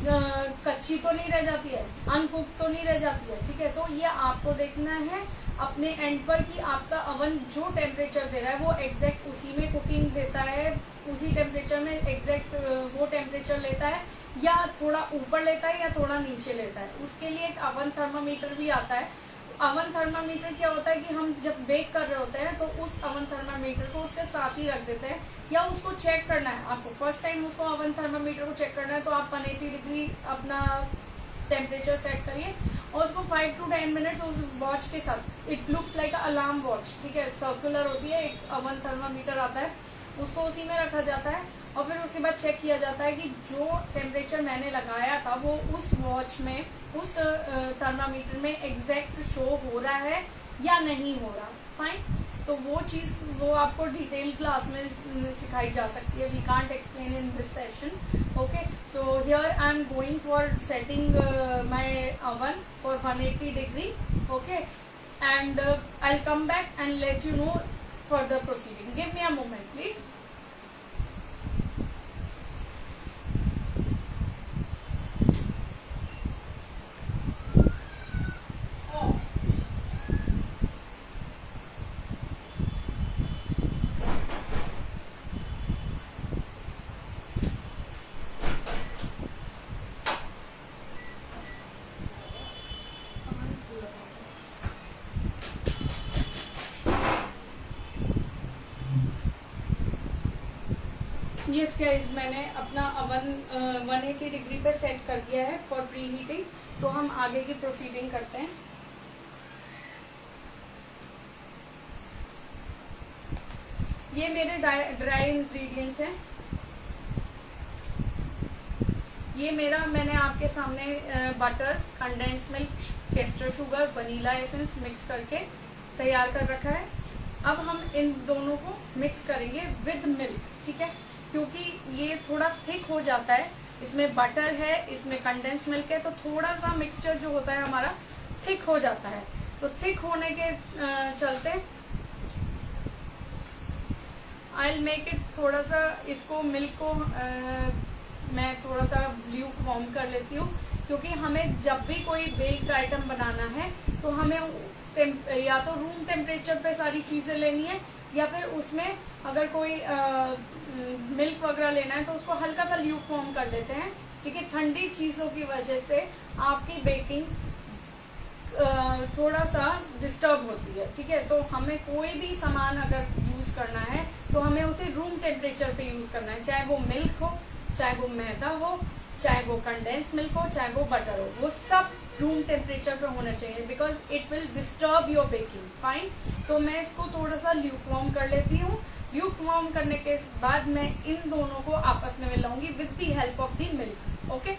कच्ची तो नहीं रह जाती है, अनकुक तो नहीं रह जाती है, ठीक है। तो ये आपको देखना है अपने एंड पर कि आपका अवन जो टेम्परेचर दे रहा है वो एग्जैक्ट उसी में कुकिंग देता है, उसी टेम्परेचर में एग्जैक्ट वो टेम्परेचर लेता है या थोड़ा ऊपर लेता है या थोड़ा नीचे लेता है। उसके लिए एक अवन थर्मामीटर भी आता है। अवन थर्मामीटर क्या होता है कि हम जब बेक कर रहे होते हैं तो उस अवन थर्मामीटर को उसके साथ ही रख देते हैं या उसको चेक करना है आपको। फर्स्ट टाइम उसको अवन थर्मामीटर को चेक करना है तो आप 180 डिग्री अपना टेम्परेचर सेट करिए और उसको 5 to 10 मिनट्स उस वॉच के साथ, it looks like alarm watch, ठीक है, सर्कुलर होती है, एक अवन थर्मामीटर आता है, उसको उसी में रखा जाता है और फिर उसके बाद चेक किया जाता है कि जो टेम्परेचर मैंने लगाया था वो उस वॉच में, उस थर्मामीटर में एग्जैक्ट शो हो रहा है या नहीं हो रहा। फाइन, तो वो चीज़ वो आपको डिटेल क्लास में सिखाई जा सकती है। We can't explain in this session. Okay, so here I am going for setting my oven for 180 degree. Okay, and I'll come back and let you know further proceeding. Give me a moment, please. Yes guys, मैंने अपना oven 180 degree पे set कर दिया है for pre heating. तो हम आगे की प्रोसीडिंग करते हैं। ये मेरे ड्राई इंग्रेडिएंट्स हैं। ये मेरा मैंने आपके सामने butter, condense milk, castor sugar, vanilla essence mix करके तैयार कर रखा है। अब हम इन दोनों को मिक्स करेंगे विद मिल्क, ठीक है, क्योंकि ये थोड़ा थिक हो जाता है। इसमें बटर है, इसमें कंडेंस मिल्क है, तो थोड़ा सा मिक्सचर जो होता है हमारा थिक हो जाता है। तो थिक होने के चलते आई विल मेक इट थोड़ा सा, इसको मिल्क को मैं थोड़ा सा ल्यूक वार्म कर लेती हूँ, क्योंकि हमें जब भी कोई बेक्ड आइटम बनाना है तो हमें या तो रूम टेम्परेचर पे सारी चीज़ें लेनी है, या फिर उसमें अगर कोई मिल्क वगैरह लेना है तो उसको हल्का सा ल्यूक वार्म कर लेते हैं, ठीक है। ठंडी चीज़ों की वजह से आपकी बेकिंग थोड़ा सा डिस्टर्ब होती है, ठीक है। तो हमें कोई भी सामान अगर यूज़ करना है तो हमें उसे रूम टेम्परेचर पे यूज़ करना है, चाहे वो मिल्क हो, चाहे वो मैदा हो, चाहे वो कंडेंस मिल्क हो, चाहे वो बटर हो, वो सब रूम टेम्परेचर पे होना चाहिए, because it will disturb your baking. Fine, तो मैं इसको थोड़ा सा ल्यूक वार्म कर लेती हूँ। ल्यूक वार्म करने के बाद मैं इन दोनों को आपस में मिलाऊंगी with the help of the milk. Okay,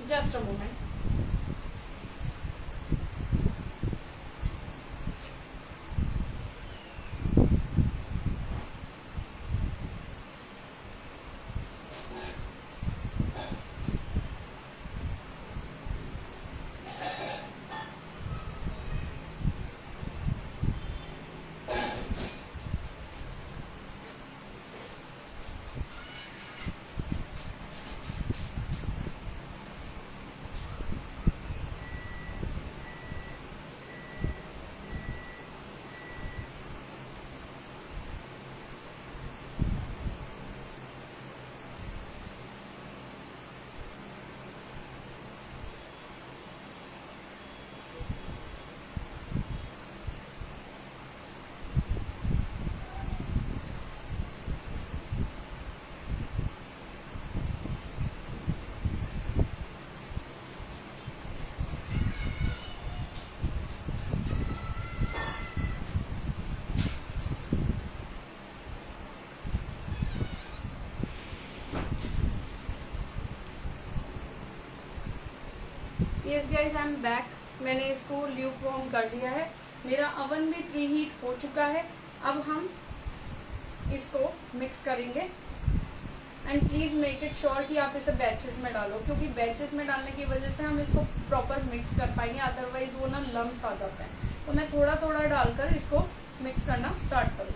just a moment. Yes guys, I am back. मैंने इसको ल्यूक वार्म कर लिया है, मेरा अवन भी प्री हीट हो चुका है। अब हम इसको मिक्स करेंगे and please make it sure कि आप इसे बैचेस में डालो, क्योंकि बैचेस में डालने की वजह से हम इसको प्रॉपर मिक्स कर पाएंगे, अदरवाइज वो ना लम्स आ जाते हैं। तो मैं थोड़ा थोड़ा डालकर इसको मिक्स करना स्टार्ट करूँ।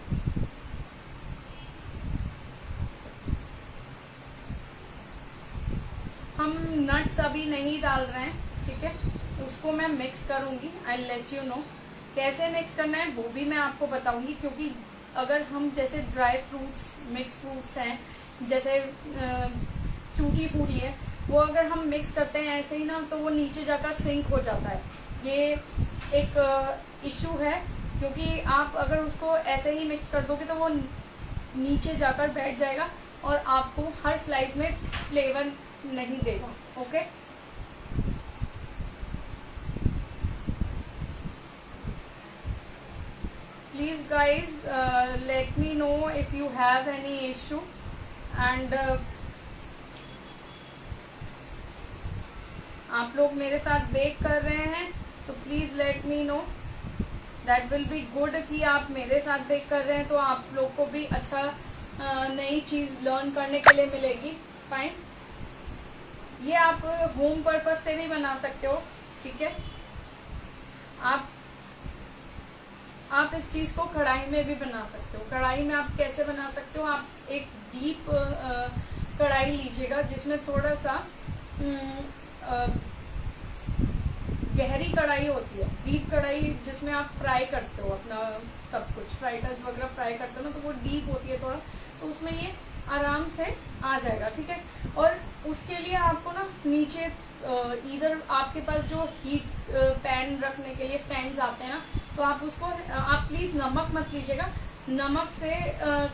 हम नट्स अभी नहीं डाल रहे हैं, ठीक है, उसको मैं मिक्स करूँगी। आई लेट यू नो कैसे मिक्स करना है, वो भी मैं आपको बताऊँगी, क्योंकि अगर हम जैसे ड्राई फ्रूट्स, मिक्स फ्रूट्स हैं, जैसे टूटी फ्रूटी है, वो अगर हम मिक्स करते हैं ऐसे ही ना, तो वो नीचे जाकर सिंक हो जाता है। ये एक इशू है, क्योंकि आप अगर उसको ऐसे ही मिक्स कर दोगे तो वो नीचे जाकर बैठ जाएगा और आपको हर स्लाइस में फ्लेवर नहीं देगा। Okay, please guys let me know if you have any issue and आप लोग मेरे साथ बेक कर रहे हैं तो please let me no, that will be good कि आप मेरे साथ बेक कर रहे हैं तो आप लोग को भी अच्छा नई चीज़ लर्न करने के लिए मिलेगी। फाइन, ये आप होम पर्पस से भी बना सकते हो, ठीक है। आप आप इस चीज़ को कढ़ाई में भी बना सकते हो। कढ़ाई में आप कैसे बना सकते हो, आप एक डीप कढ़ाई लीजिएगा जिसमें थोड़ा सा गहरी कढ़ाई होती है, डीप कढ़ाई जिसमें आप फ्राई करते हो अपना सब कुछ, फ्राइडर्स वगैरह फ्राई करते हो ना, तो वो डीप होती है थोड़ा, तो उसमें ये आराम से आ जाएगा, ठीक है। और उसके लिए आपको ना नीचे इधर आपके पास जो हीट पैन रखने के लिए स्टैंड्स आते हैं ना, तो आप उसको आप प्लीज़ नमक मत लीजिएगा, नमक से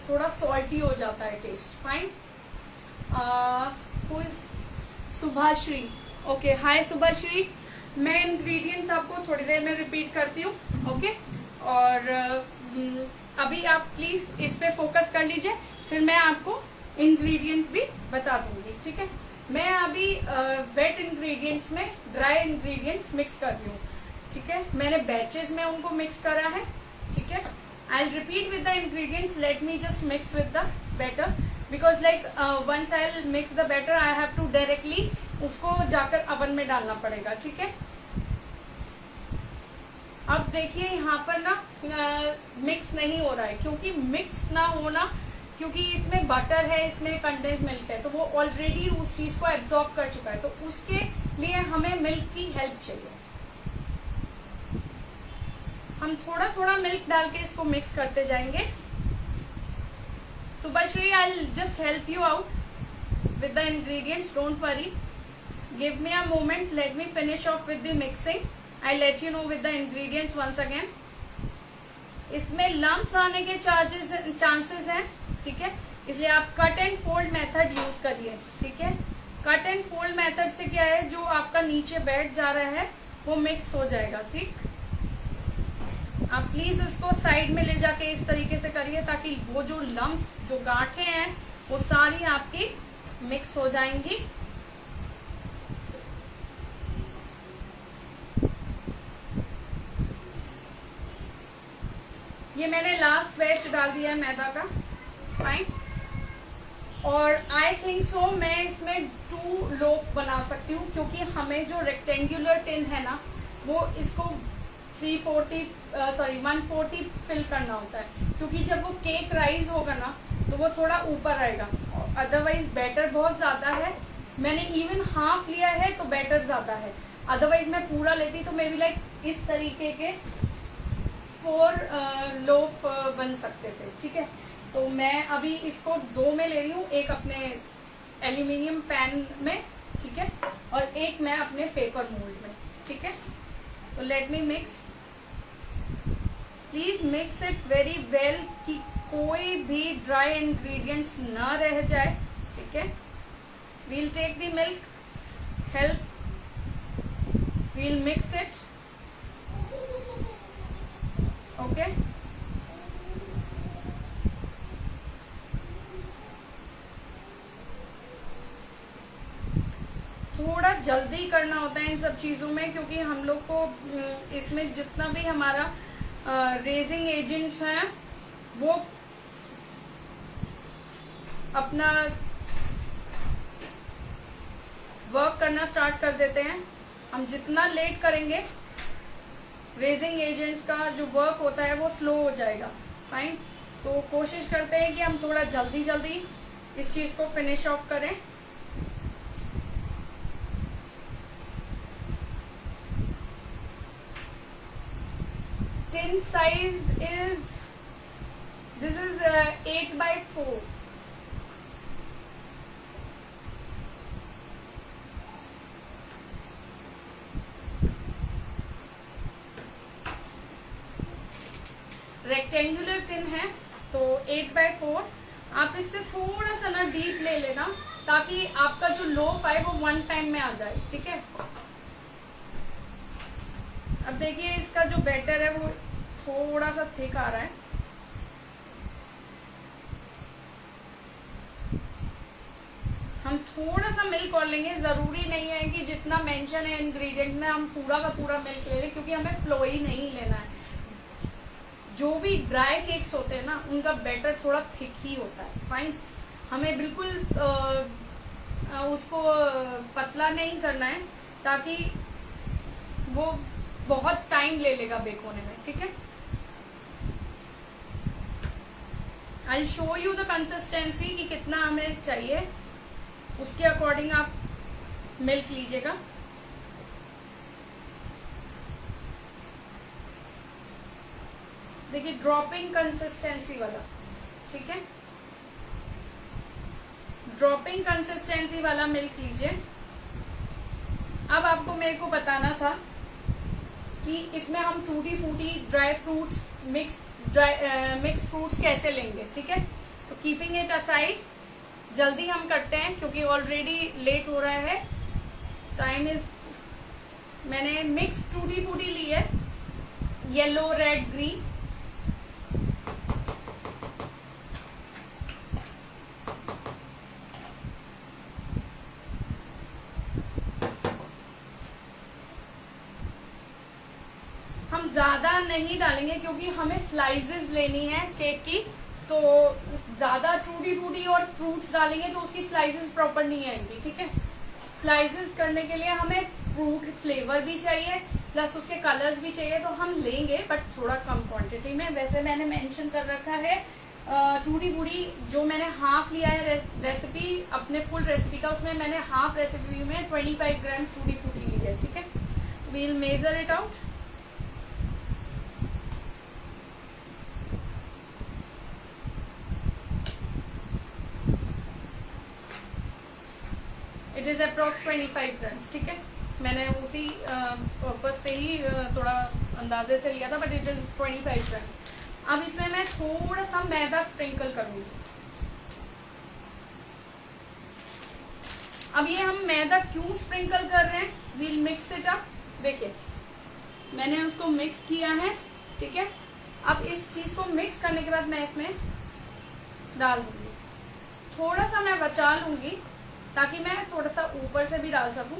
थोड़ा सॉल्टी हो जाता है टेस्ट। फाइन। सुभाश्री, ओके, हाय सुभाश्री। मैं इंग्रेडिएंट्स आपको थोड़ी देर में रिपीट करती हूँ, ओके। और अभी आप प्लीज़ इस पे फोकस कर लीजिए, फिर मैं आपको इंग्रेडिएंट्स भी बता दूंगी, ठीक है। मैं अभी वेट इंग्रेडिएंट्स में ड्राई इंग्रेडिएंट्स मिक्स कर रही हूँ, ठीक है। मैंने बैचेस में उनको मिक्स करा है, ठीक है। I will repeat with the ingredients, let me just mix with the batter, because like once I will mix the batter I have to directly उसको जाकर अवन में डालना पड़ेगा, ठीक है। अब देखिए यहाँ पर ना मिक्स नहीं हो रहा है, क्योंकि मिक्स ना होना, क्योंकि इसमें बटर है, इसमें कंडेंस मिल्क है, तो वो ऑलरेडी उस चीज को एब्जॉर्ब कर चुका है, तो उसके लिए हमें मिल्क की हेल्प चाहिए। हम थोड़ा थोड़ा मिल्क डाल के इसको मिक्स करते जाएंगे। Subhashree, I will just help you out with the ingredients, don't worry, give me a moment, let me finish off with the mixing, I'll let you know with the ingredients once again. इसमें lumps आने के chances हैं, ठीक है, इसलिए आप cut and fold method use करिए, ठीक है। कट एंड फोल्ड मेथड से क्या है, जो आपका नीचे बैठ जा रहा है वो मिक्स हो जाएगा, ठीक। आप प्लीज इसको साइड में ले जाके इस तरीके से करिए ताकि वो जो लम्स, जो गांठें हैं, वो सारी आपकी मिक्स हो जाएंगी। ये मैंने लास्ट बैच डाल दिया है मैदा का, फाइन। और आई थिंक सो मैं इसमें 2 लोफ बना सकती हूँ, क्योंकि हमें जो रेक्टेंगुलर टिन है ना, वो इसको 1/4 फिल करना होता है, क्योंकि जब वो केक राइज होगा ना तो वो थोड़ा ऊपर आएगा, अदरवाइज बैटर बहुत ज़्यादा है। मैंने इवन हाफ लिया है तो बैटर ज़्यादा है, अदरवाइज मैं पूरा लेती तो मे बी लाइक इस तरीके के 4 लोफ बन सकते थे, ठीक है। तो मैं अभी इसको 2 में ले रही हूँ, एक अपने एल्यूमिनियम पैन में, ठीक है, और एक मैं अपने पेपर मोल्ड में, ठीक है। तो let me mix, please mix it very well कि कोई भी ड्राई इंग्रेडिएंट्स ना रह जाए, ठीक है। We'll take the milk, help, we'll mix it, okay. थोड़ा जल्दी करना होता है इन सब चीज़ों में, क्योंकि हम लोग को इसमें जितना भी हमारा रेजिंग एजेंट्स हैं वो अपना वर्क करना स्टार्ट कर देते हैं। हम जितना लेट करेंगे रेजिंग एजेंट्स का जो वर्क होता है वो स्लो हो जाएगा, फाइन। तो कोशिश करते हैं कि हम थोड़ा जल्दी जल्दी इस चीज़ को फिनिश ऑफ करें। Tin size is, this is 8/4. Rectangular tin है तो 8/4। आप इससे थोड़ा सा ना डीप ले लेना ताकि आपका जो लोफ आए वो 1 टाइम में आ जाए, ठीक है। अब देखिए इसका जो बैटर है वो थोड़ा सा थिक आ रहा है, हम थोड़ा सा मिल्क और लेंगे। जरूरी नहीं है कि जितना मेंशन है इंग्रेडिएंट में हम पूरा का पूरा मिल्क ले लें, क्योंकि हमें फ्लोई नहीं लेना है। जो भी ड्राई केक्स होते हैं ना उनका बैटर थोड़ा थिक ही होता है, फाइन। हमें बिल्कुल उसको पतला नहीं करना है ताकि वो बहुत टाइम ले लेगा बेक होने में, ठीक है। I show you the consistency कि कितना हमें चाहिए, उसके अकॉर्डिंग आप मिल्क लीजिएगा। देखिए ड्रॉपिंग कंसिस्टेंसी वाला, ठीक है, ड्रॉपिंग कंसिस्टेंसी वाला मिल्क लीजिए। अब आपको मेरे को बताना था कि इसमें हम टूटी फूटी ड्राई फ्रूट्स मिक्स फ्रूट्स कैसे लेंगे, ठीक है। तो कीपिंग इट असाइड, जल्दी हम करते हैं क्योंकि ऑलरेडी लेट हो रहा है, टाइम इज। मैंने मिक्स टूटी फूटी ली है, येलो रेड ग्रीन। हम ज्यादा नहीं डालेंगे क्योंकि हमें स्लाइसेस लेनी है केक की, तो ज्यादा टूटी फूटी और फ्रूट्स डालेंगे तो उसकी स्लाइसेस प्रॉपर नहीं आएंगी, ठीक है। स्लाइसेस करने के लिए हमें फ्रूट फ्लेवर भी चाहिए प्लस उसके कलर्स भी चाहिए, तो हम लेंगे बट थोड़ा कम क्वांटिटी में। वैसे मैंने मेंशन कर रखा है टूटी फूटी जो मैंने हाफ लिया है रेसिपी अपने फुल रेसिपी का, उसमें मैंने हाफ रेसिपी में 25 ग्राम टूटी फूटी ली है, ठीक है। We will measure it out. It is approx 25 grams, ठीक है। मैंने उसी पर्पज से ही थोड़ा अंदाजे से लिया था, बट इट इज 25 ग्राम। अब इसमें मैं थोड़ा सा मैदा स्प्रिंकल करूंगी। अब ये हम मैदा क्यों स्प्रिंकल कर रहे हैं, वील मिक्स इट अप। देखिए मैंने उसको मिक्स किया है, ठीक है। अब इस चीज को मिक्स करने के बाद मैं इसमें डाल दूंगी, थोड़ा सा मैं बचा लूंगी ताकि मैं थोड़ा सा ऊपर से भी डाल सकूं,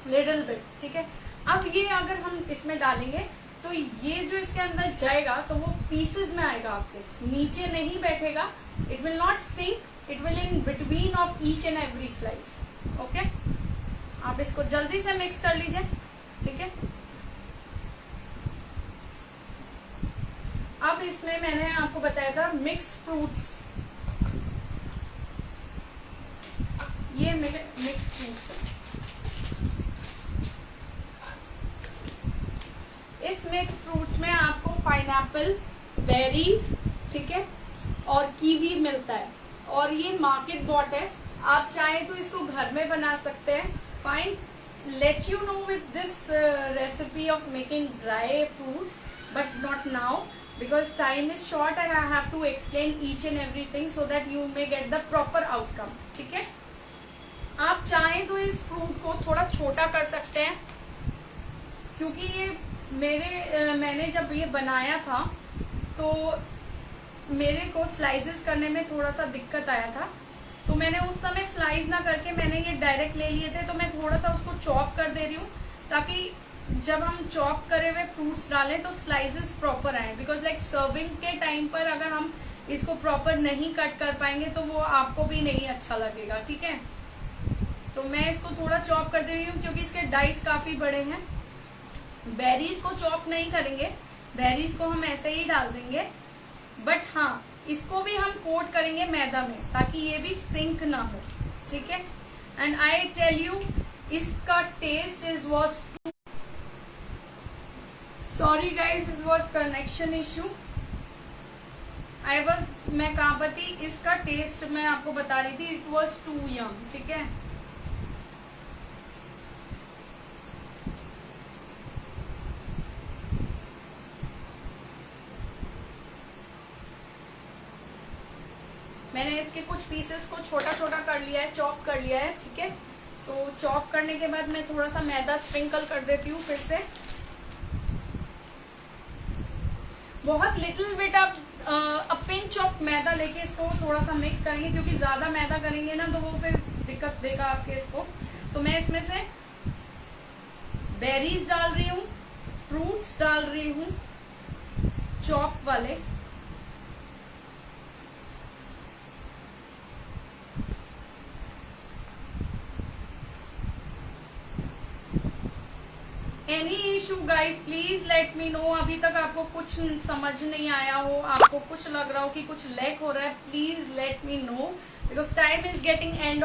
लिटिल बिट, ठीक है। अब ये अगर हम इसमें डालेंगे तो ये जो इसके अंदर जाएगा तो वो पीसेस में आएगा, आपके नीचे नहीं बैठेगा। It will not sink, it will in between of each and every slice, okay. आप इसको जल्दी से मिक्स कर लीजिए, ठीक है। अब इसमें मैंने आपको बताया था मिक्स फ्रूट्स, ये मिक्स फ्रूट्स है। इस मिक्स फ्रूट्स में आपको पाइनएप्पल, बेरीज, ठीक है, और कीवी मिलता है, और ये मार्केट बॉट है। आप चाहे तो इसको घर में बना सकते हैं, fine. Let you know with this recipe of making dry fruits, but not now because time is short and I have to explain each and everything so that you may get the proper outcome, ठीक है। आप चाहें तो इस fruit को थोड़ा छोटा कर सकते हैं, क्योंकि ये मैंने जब ये बनाया था तो मेरे को स्लाइसेस करने में थोड़ा सा दिक्कत आया था, तो मैंने उस समय स्लाइस ना करके मैंने ये डायरेक्ट ले लिए थे। तो मैं थोड़ा सा उसको चॉप कर दे रही हूँ ताकि जब हम चॉप करे हुए फ्रूट्स डालें तो स्लाइसेस प्रॉपर आए, बिकॉज लाइक सर्विंग के टाइम पर अगर हम इसको प्रॉपर नहीं कट कर पाएंगे तो वो आपको भी नहीं अच्छा लगेगा, ठीक है। तो मैं इसको थोड़ा चॉप कर दे रही हूँ क्योंकि इसके डाइस काफी बड़े हैं। बेरीज को चॉप नहीं करेंगे, बेरीज को हम ऐसे ही डाल देंगे, बट हाँ इसको भी हम कोट करेंगे मैदा में ताकि ये भी सिंक ना हो, ठीक है। एंड आई टेल यू इसका taste is was, sorry guys is was connection issue, मैं कहाँ पर थी, इसका टेस्ट मैं आपको बता रही थी, इट वॉज टू यम, ठीक है। मैंने इसके कुछ पीसेस को छोटा छोटा कर लिया है, चॉप कर लिया है, ठीक है। तो चॉप करने के बाद मैं थोड़ा सा मैदा स्प्रिंकल कर देती हूँ फिर से, बहुत लिटिल बिट आप अ पिंच ऑफ मैदा लेके इसको थोड़ा सा मिक्स करेंगे, क्योंकि ज्यादा मैदा करेंगे ना तो वो फिर दिक्कत देगा आपके इसको। तो मैं इसमें से बेरीज डाल रही हूँ, फ्रूट्स डाल रही हूँ चॉप वाले, any issue guys, please let me no. अभी तक आपको कुछ समझ नहीं आया हो, आपको कुछ लग रहा हो कि कुछ लैक हो रहा है, please let me know, because time is getting end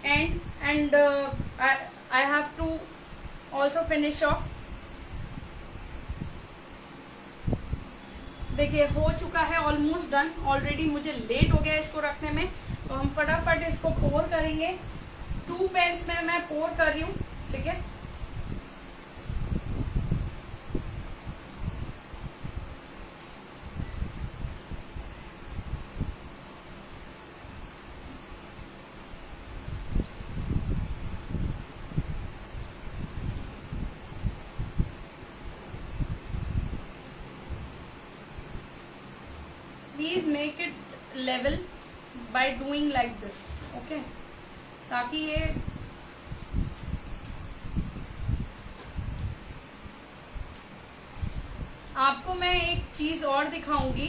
and I have to also finish off. देखिए हो चुका है, ऑलमोस्ट डन। ऑलरेडी मुझे लेट हो गया इसको रखने में, तो हम फटाफट इसको पोर करेंगे। 2 पेन्स में मैं पोर कर रही हूँ, ठीक है। Please make it level by doing like this, okay, ताकि ये आपको मैं एक चीज और दिखाऊंगी,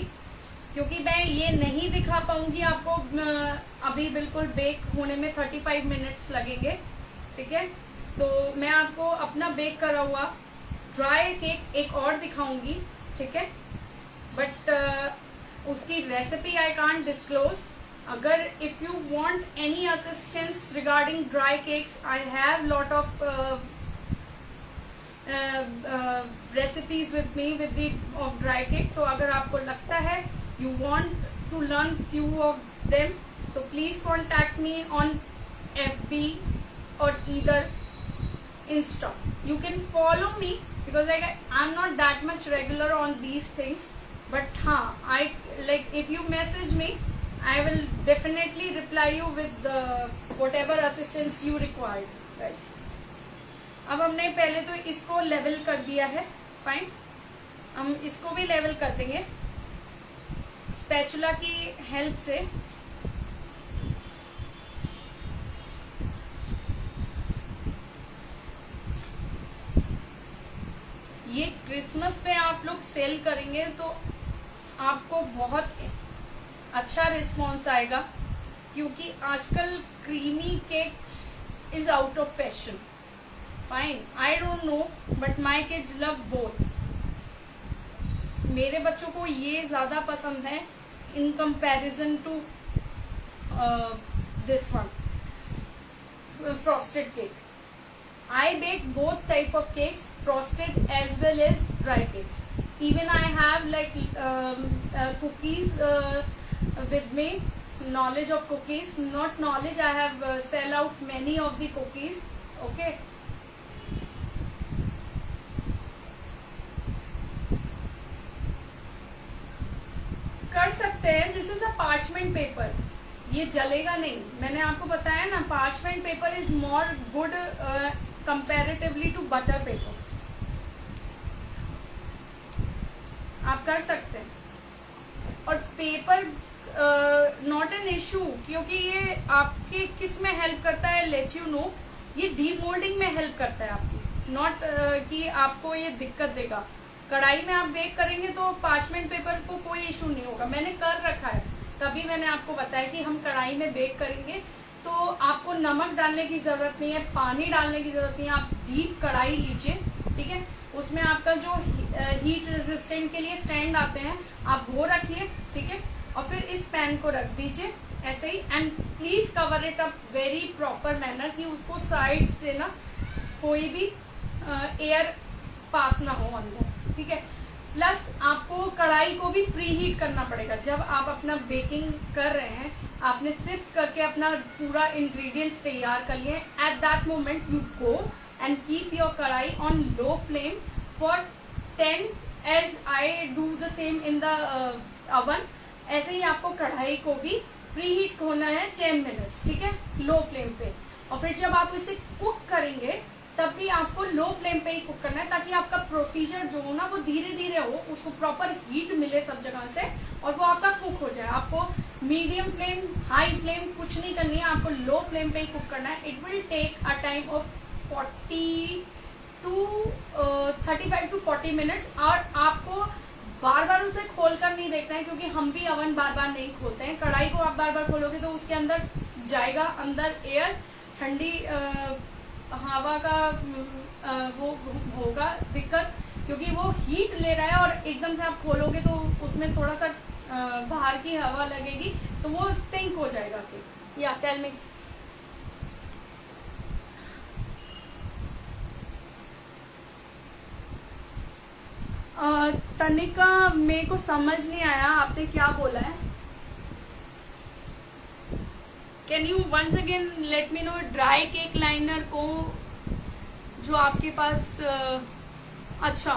क्योंकि मैं ये नहीं दिखा पाऊंगी आपको। अभी बिल्कुल बेक होने में 35 मिनट्स लगेंगे, ठीक है। तो मैं आपको अपना बेक करा हुआ ड्राई केक एक और दिखाऊंगी, ठीक है। बट उसकी रेसिपी आई कांट डिस्क्लोज। अगर if you want any assistance regarding dry cakes, I have lot of recipes with me with the of dry cake. तो अगर आपको लगता है you want to learn few of them, so please contact me on FB or either Insta. You can follow me because I'm not that much regular on these things, but I like if you message me, I will definitely reply you with whatever assistance you require, guys. अब हमने पहले तो इसको level कर दिया है, fine. हम इसको भी लेवल कर देंगे स्पैचुला की हेल्प से। ये क्रिसमस पे आप लोग सेल करेंगे तो आपको बहुत अच्छा रिस्पॉन्स आएगा, क्योंकि आजकल creamy cakes is out of fashion. Fine, I don't know but my kids love both. मेरे बच्चों को ये ज्यादा पसंद है in comparison to this one frosted cake. I bake both type of cakes, frosted as well as dry cakes. Even I have like cookies with me, knowledge of cookies, not knowledge, I have sell out many of the cookies, okay. कर सकते हैं। This is a parchment paper, ये जलेगा नहीं। मैंने आपको बताया ना, parchment paper is more good comparatively to butter paper. आप कर सकते हैं। और पेपर नॉट एन इशू, क्योंकि ये आपके किस में हेल्प करता है, लेट यू नो, ये डीमोल्डिंग में हेल्प करता है आपकी, नॉट कि आपको ये दिक्कत देगा। कढ़ाई में आप बेक करेंगे तो पार्चमेंट पेपर को कोई इशू नहीं होगा। मैंने कर रखा है, तभी मैंने आपको बताया कि हम कढ़ाई में बेक करेंगे तो आपको नमक डालने की जरूरत नहीं है, पानी डालने की जरूरत नहीं है। आप डीप कढ़ाई लीजिए, ठीक है। उसमें आपका जो हीट रेजिस्टेंट के लिए स्टैंड आते हैं, आप वो रखिए, ठीक है। और फिर इस पैन को रख दीजिए ऐसे ही, and please cover it up very proper manner, कि उसको साइड से ना कोई भी एयर पास ना हो अंदर, ठीक है। प्लस आपको कढ़ाई को भी प्री हीट करना पड़ेगा। जब आप अपना बेकिंग कर रहे हैं, आपने सिर्फ करके अपना पूरा इंग्रेडिएंट्स तैयार कर लिए, at that moment you go and keep your kadhai on low flame for 10, as I do the same in the oven. ऐसे ही आपको कढ़ाई को भी प्री हीट होना है 10 मिनट्स, ठीक है, लो फ्लेम पे। और फिर जब आप इसे कुक करेंगे तब भी आपको लो फ्लेम पे ही कुक करना है, ताकि आपका प्रोसीजर जो हो ना वो धीरे धीरे हो, उसको प्रॉपर हीट मिले सब जगह से, और वो आपका कुक हो जाए। आपको मीडियम फ्लेम, हाई फ्लेम कुछ नहीं करनी है, आपको लो फ्लेम पे ही कुक करना है। It will take a time of 35 to 40 minutes. और आपको बार बार उसे खोल कर नहीं देखना है, क्योंकि हम भी अवन बार बार नहीं खोलते हैं। कढ़ाई को आप बार बार खोलोगे तो उसके अंदर जाएगा अंदर एयर, ठंडी हवा का वो होगा दिक्कत, क्योंकि वो हीट ले रहा है और एकदम से आप खोलोगे तो उसमें थोड़ा सा बाहर की हवा लगेगी तो वो सिंक हो जाएगा केक। या टेल मी। तनिका, मेरे को समझ नहीं आया आपने क्या बोला है। Can you once again let me know. Dry cake liner को जो आपके पास अच्छा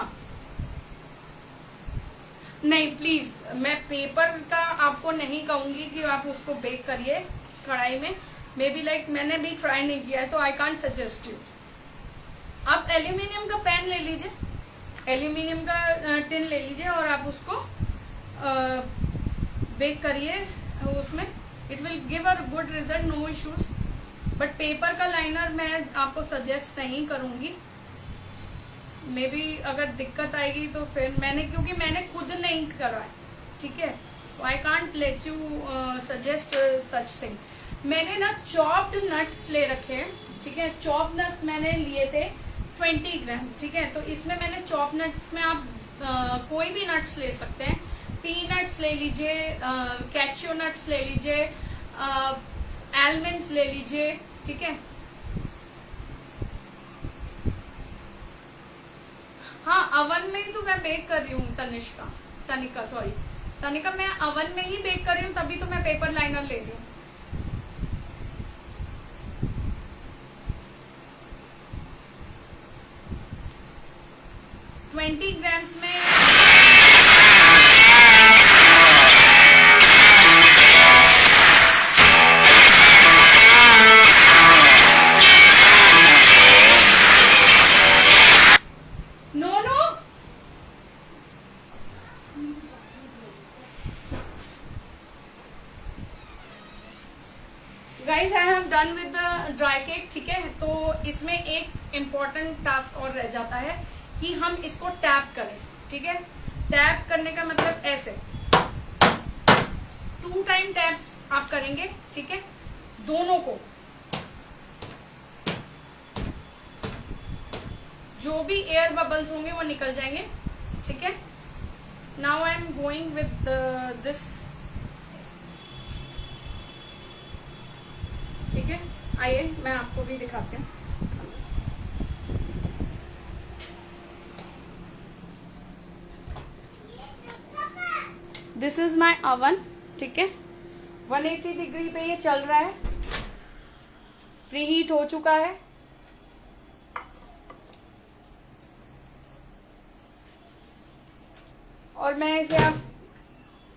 नहीं, प्लीज मैं पेपर का आपको नहीं कहूंगी कि आप उसको बेक करिए कढ़ाई में। मे बी लाइक मैंने भी ट्राई नहीं किया है तो आई कांट सजेस्ट यू। आप एल्यूमिनियम का पैन ले लीजिए, एल्यूमिनियम का टिन ले लीजिए और आप उसको बेक करिए उसमें। It will give a good result, no issues. But paper का लाइनर मैं आपको सजेस्ट नहीं करूंगी। मे बी अगर दिक्कत आएगी तो फिर क्योंकि मैंने खुद नहीं करा है, ठीक है, I can't let you suggest such thing. मैंने ना चॉप्ड नट्स ले रखे हैं, ठीक है। चॉप नट्स मैंने लिए थे 20 ग्राम, ठीक है। तो इसमें मैंने चॉप नट्स में आप कोई भी नट्स ले सकते हैं। पीनट्स ले लीजिए, कैश्यू नट्स ले लीजिए, आलमंड्स ले लीजिए, ठीक है। हाँ, अवन में ही तो मैं बेक कर रही हूँ तनिका, मैं अवन में ही बेक कर रही हूँ, तभी तो मैं पेपर लाइनर ले रही हूँ। ट्वेंटी ग्राम्स में guys I have done with the dry cake, ठीक है। तो इसमें एक इम्पॉर्टेंट टास्क और रह जाता है कि हम इसको टैप करें, ठीक है। टैप करने का मतलब ऐसे 2 टाइम टैप्स आप करेंगे, ठीक है, दोनों को। जो भी एयर बबल्स होंगे वो निकल जाएंगे, ठीक है। Now I am going with this, ठीक है। आइए मैं आपको भी दिखाती हूँ। दिस इज माई अवन, ठीक है। 180 डिग्री पे ये चल रहा है, प्री हीट हो चुका है। और मैं इसे अब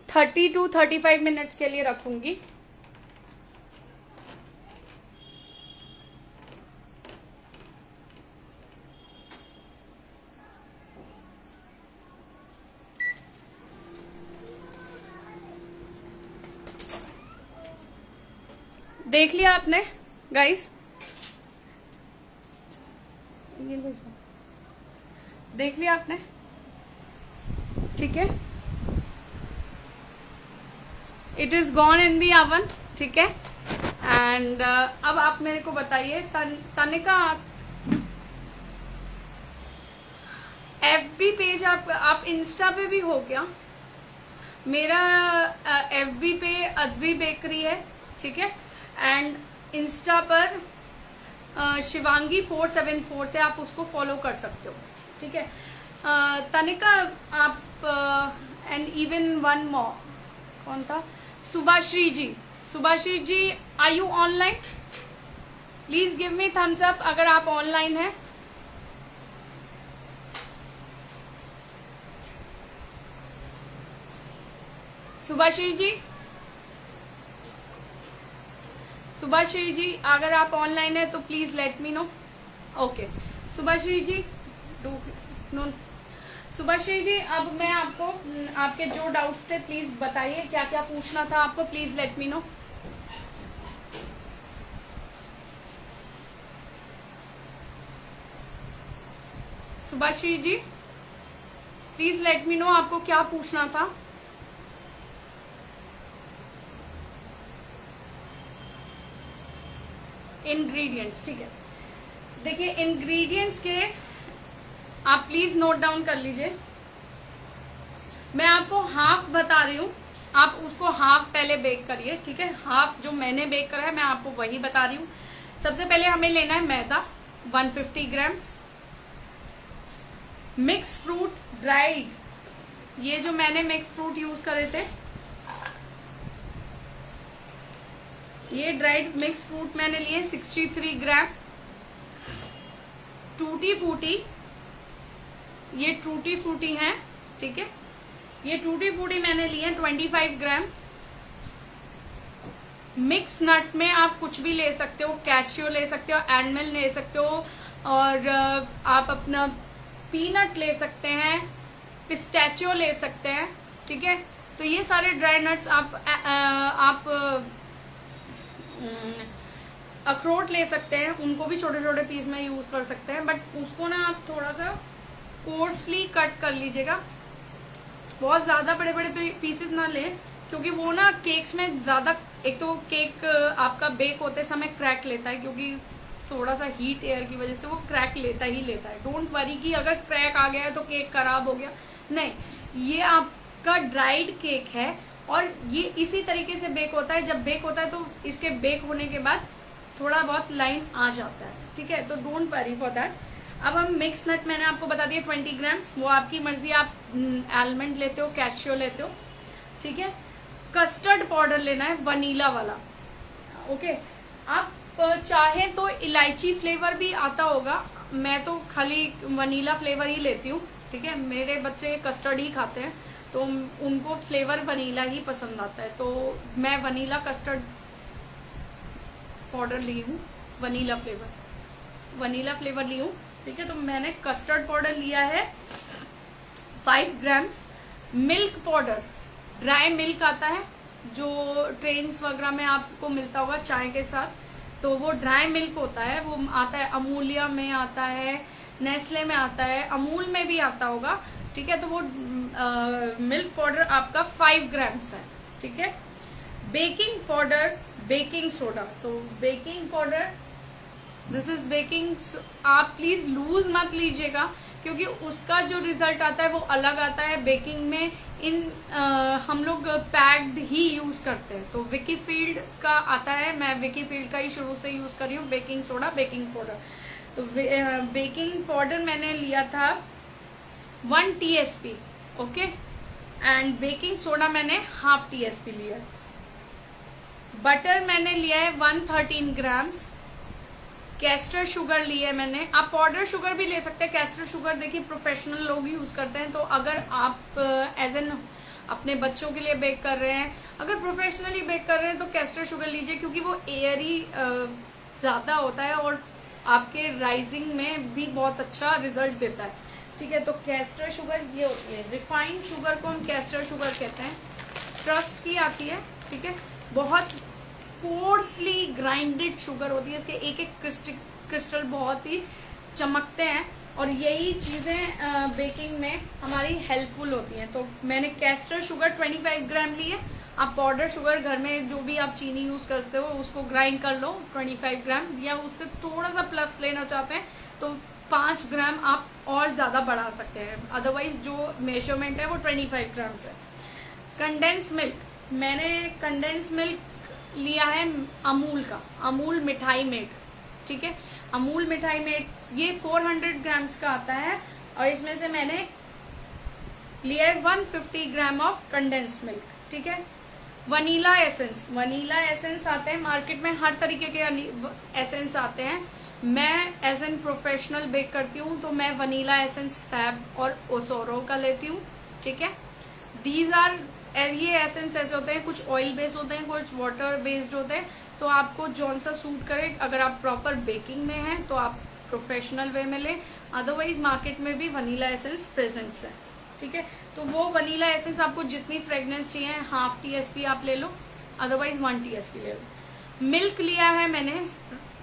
30 to 35 मिनट्स के लिए रखूंगी। देख लिया आपने गाइस, देख लिया आपने, ठीक है। It is gone in the oven, ठीक है। एंड अब आप मेरे को बताइए तनिका, FB पेज आप इंस्टा पे भी हो क्या? मेरा FB पे अद्वी बेकरी है, ठीक है। एंड इंस्टा पर शिवांगी 474 से आप उसको फॉलो कर सकते हो, ठीक है। तनिका आप एंड इवन वन मोर, कौन था, Subhashree ji, are you online? Please give me thumbs up अगर आप ऑनलाइन हैं। सुभाश्री जी अगर आप ऑनलाइन है तो please let me know. Okay Subhashree ji, no Subhashree ji, अब मैं आपको आपके जो डाउट्स थे प्लीज बताइए, क्या क्या पूछना था आपको, please let me know. Subhashree ji please let me know, आपको क्या पूछना था। इंग्रेडिएंट्स, ठीक है। देखिए इंग्रेडिएंट्स के आप प्लीज नोट डाउन कर लीजिए। मैं आपको हाफ बता रही हूँ, आप उसको हाफ पहले बेक करिए, ठीक है। हाफ जो मैंने बेक करा है मैं आपको वही बता रही हूँ। सबसे पहले हमें लेना है मैदा 150 ग्राम्स, मिक्स फ्रूट ड्राइड, ये जो मैंने मिक्स फ्रूट यूज करे थे, ये ड्राइड मिक्स फ्रूट मैंने लिए 63 ग्राम। टूटी फ्रूटी, ये टूटी फ्रूटी है, ठीक है। ये टूटी फ्रूटी मैंने लिए 25 ग्राम्स। मिक्स नट में आप कुछ भी ले सकते हो, कैशियो ले सकते हो, एंडमिल ले सकते हो, और आप अपना पीनट ले सकते हैं, पिस्टैचियो ले सकते हैं, ठीक है। तो ये सारे ड्राई नट्स आप अखरोट ले सकते हैं, उनको भी छोटे छोटे पीस में यूज कर सकते हैं, बट उसको ना आप थोड़ा सा कोर्सली कट कर लीजिएगा, बहुत ज्यादा बड़े बड़े पीसेस ना लें, क्योंकि वो ना केक्स में ज्यादा, एक तो केक आपका बेक होते समय क्रैक लेता है, क्योंकि थोड़ा सा हीट एयर की वजह से वो क्रैक लेता ही लेता है। डोंट वरी कि अगर क्रैक आ गया है तो केक खराब हो गया, नहीं, ये आपका ड्राइड केक है और ये इसी तरीके से बेक होता है। जब बेक होता है तो इसके बेक होने के बाद थोड़ा बहुत लाइन आ जाता है, ठीक है, तो डोंट वरी फॉर दैट। अब हम मिक्स नट मैंने आपको बता दिया 20 ग्राम्स, वो आपकी मर्जी, आप आलमंड लेते हो, कैशियो लेते हो, ठीक है। कस्टर्ड पाउडर लेना है वनीला वाला, ओके। आप चाहे तो इलायची फ्लेवर भी आता होगा, मैं तो खाली वनीला फ्लेवर ही लेती हूँ, ठीक है। मेरे बच्चे कस्टर्ड ही खाते हैं तो उनको फ्लेवर वनीला ही पसंद आता है, तो मैं वनीला कस्टर्ड पाउडर ली हूँ, वनीला फ्लेवर ली हूँ, ठीक है। तो मैंने कस्टर्ड पाउडर लिया है 5 grams. Milk powder, dry milk आता है जो ट्रेन्स वगैरह में आपको मिलता होगा चाय के साथ, तो वो ड्राई मिल्क होता है, वो आता है अमूलिया में आता है, नेस्ले में आता है, अमूल में भी आता होगा, ठीक है। तो वो मिल्क पाउडर आपका 5 ग्राम्स है, ठीक है। बेकिंग पाउडर, बेकिंग सोडा, तो baking powder, this is baking, आप प्लीज लूज मत लीजिएगा, क्योंकि उसका जो रिजल्ट आता है वो अलग आता है। बेकिंग में हम लोग पैक्ड ही यूज करते हैं, तो विकीफील्ड का आता है, मैं विकीफील्ड का ही शुरू से यूज कर रही हूँ, बेकिंग सोडा, बेकिंग पाउडर। तो बेकिंग पाउडर मैंने लिया था 1 TSP, okay, and baking soda मैंने हाफ TSP लिया। बटर मैंने लिया है 113 ग्राम्स। कैस्टर शुगर ली है मैंने, आप पाउडर शुगर भी ले सकते हैं। कैस्टर शुगर देखिए प्रोफेशनल लोग यूज करते हैं, तो अगर आप एज एन अपने बच्चों के लिए बेक कर रहे हैं, अगर प्रोफेशनली बेक कर रहे हैं तो कैस्टर शुगर लीजिए, क्योंकि वो एयरी ज्यादा होता है और आपके राइजिंग में भी बहुत अच्छा रिजल्ट देता है, ठीक है। तो कैस्टर शुगर ये होती है, रिफाइंड शुगर को हम कैस्टर शुगर कहते हैं, ट्रस्ट की आती है, ठीक है। बहुत कोर्सली ग्राइंडेड शुगर होती है, इसके एक एक क्रिस्टल बहुत ही चमकते हैं, और यही चीजें बेकिंग में हमारी हेल्पफुल होती हैं। तो मैंने कैस्टर शुगर 25 ग्राम ली है। आप पाउडर शुगर घर में जो भी आप चीनी यूज करते हो उसको ग्राइंड कर लो 25 ग्राम, या उससे थोड़ा सा प्लस लेना चाहते हैं तो 5 ग्राम आप और ज्यादा बढ़ा सकते हैं, अदरवाइज जो मेजरमेंट है वो 25 ग्राम है। कंडेंस मिल्क, मैंने कंडेंस मिल्क लिया है अमूल का, अमूल मिठाई मेड, ठीक है। अमूल मिठाई मेड ये 400 ग्राम्स का आता है, और इसमें से मैंने लिया है 150 ग्राम ऑफ कंडेंस मिल्क, ठीक है। वनीला एसेंस, वनीला एसेंस आते हैं मार्केट में, हर तरीके के एसेंस आते हैं। मैं एज एन प्रोफेशनल बेक करती हूँ तो मैं वनीला एसेंस फैब और ओसोरो का लेती हूँ, ठीक है। दीज आर, ये एसेंस ऐसे होते हैं, कुछ ऑयल बेस्ड होते हैं, कुछ वाटर बेस्ड होते हैं, तो आपको जौन सा सूट करे। अगर आप प्रॉपर बेकिंग में हैं तो आप प्रोफेशनल वे में लें, अदरवाइज मार्केट में भी वनीला एसेंस प्रेजेंट्स है, ठीक है। तो वो वनीला एसेंस आपको जितनी फ्रेग्रेंस चाहिए हाफ TSP आप ले लो, अदरवाइज 1 TSP ले लो। मिल्क लिया है मैंने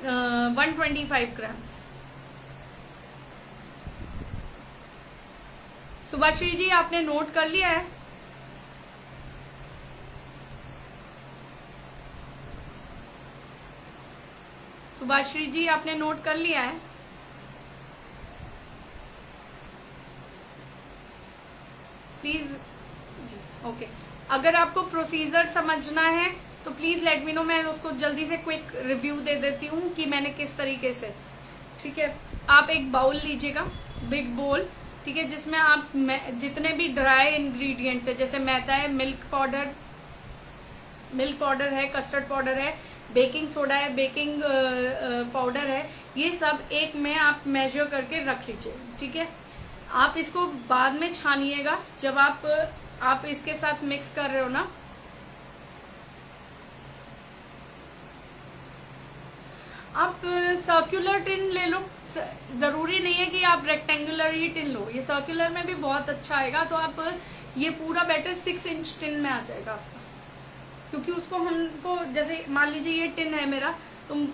125 ग्राम्स। सुभाश्री जी आपने नोट कर लिया है? सुभाश्री जी आपने नोट कर लिया है? प्लीज जी ओके। अगर आपको प्रोसीजर समझना है तो प्लीज लेट मी नो, मैं उसको जल्दी से क्विक रिव्यू दे देती हूँ कि मैंने किस तरीके से, ठीक है। आप एक बाउल लीजिएगा, बिग बोल, ठीक है, जिसमें आप जितने भी ड्राई इंग्रेडिएंट्स है, जैसे मैदा है, मिल्क पाउडर है, कस्टर्ड पाउडर है, बेकिंग सोडा है, बेकिंग पाउडर है, ये सब एक में आप मेजर करके रख लीजिए, ठीक है। आप इसको बाद में छानिएगा जब आप इसके साथ मिक्स कर रहे हो ना। आप सर्कुलर टिन ले लो, जरूरी नहीं है कि आप रेक्टेंगुलर ही टिन लो, ये सर्कुलर में भी बहुत अच्छा आएगा। तो आप ये पूरा बैटर 6 इंच टिन में आ जाएगा आपका, क्योंकि उसको हमको, जैसे मान लीजिए ये टिन है मेरा, तो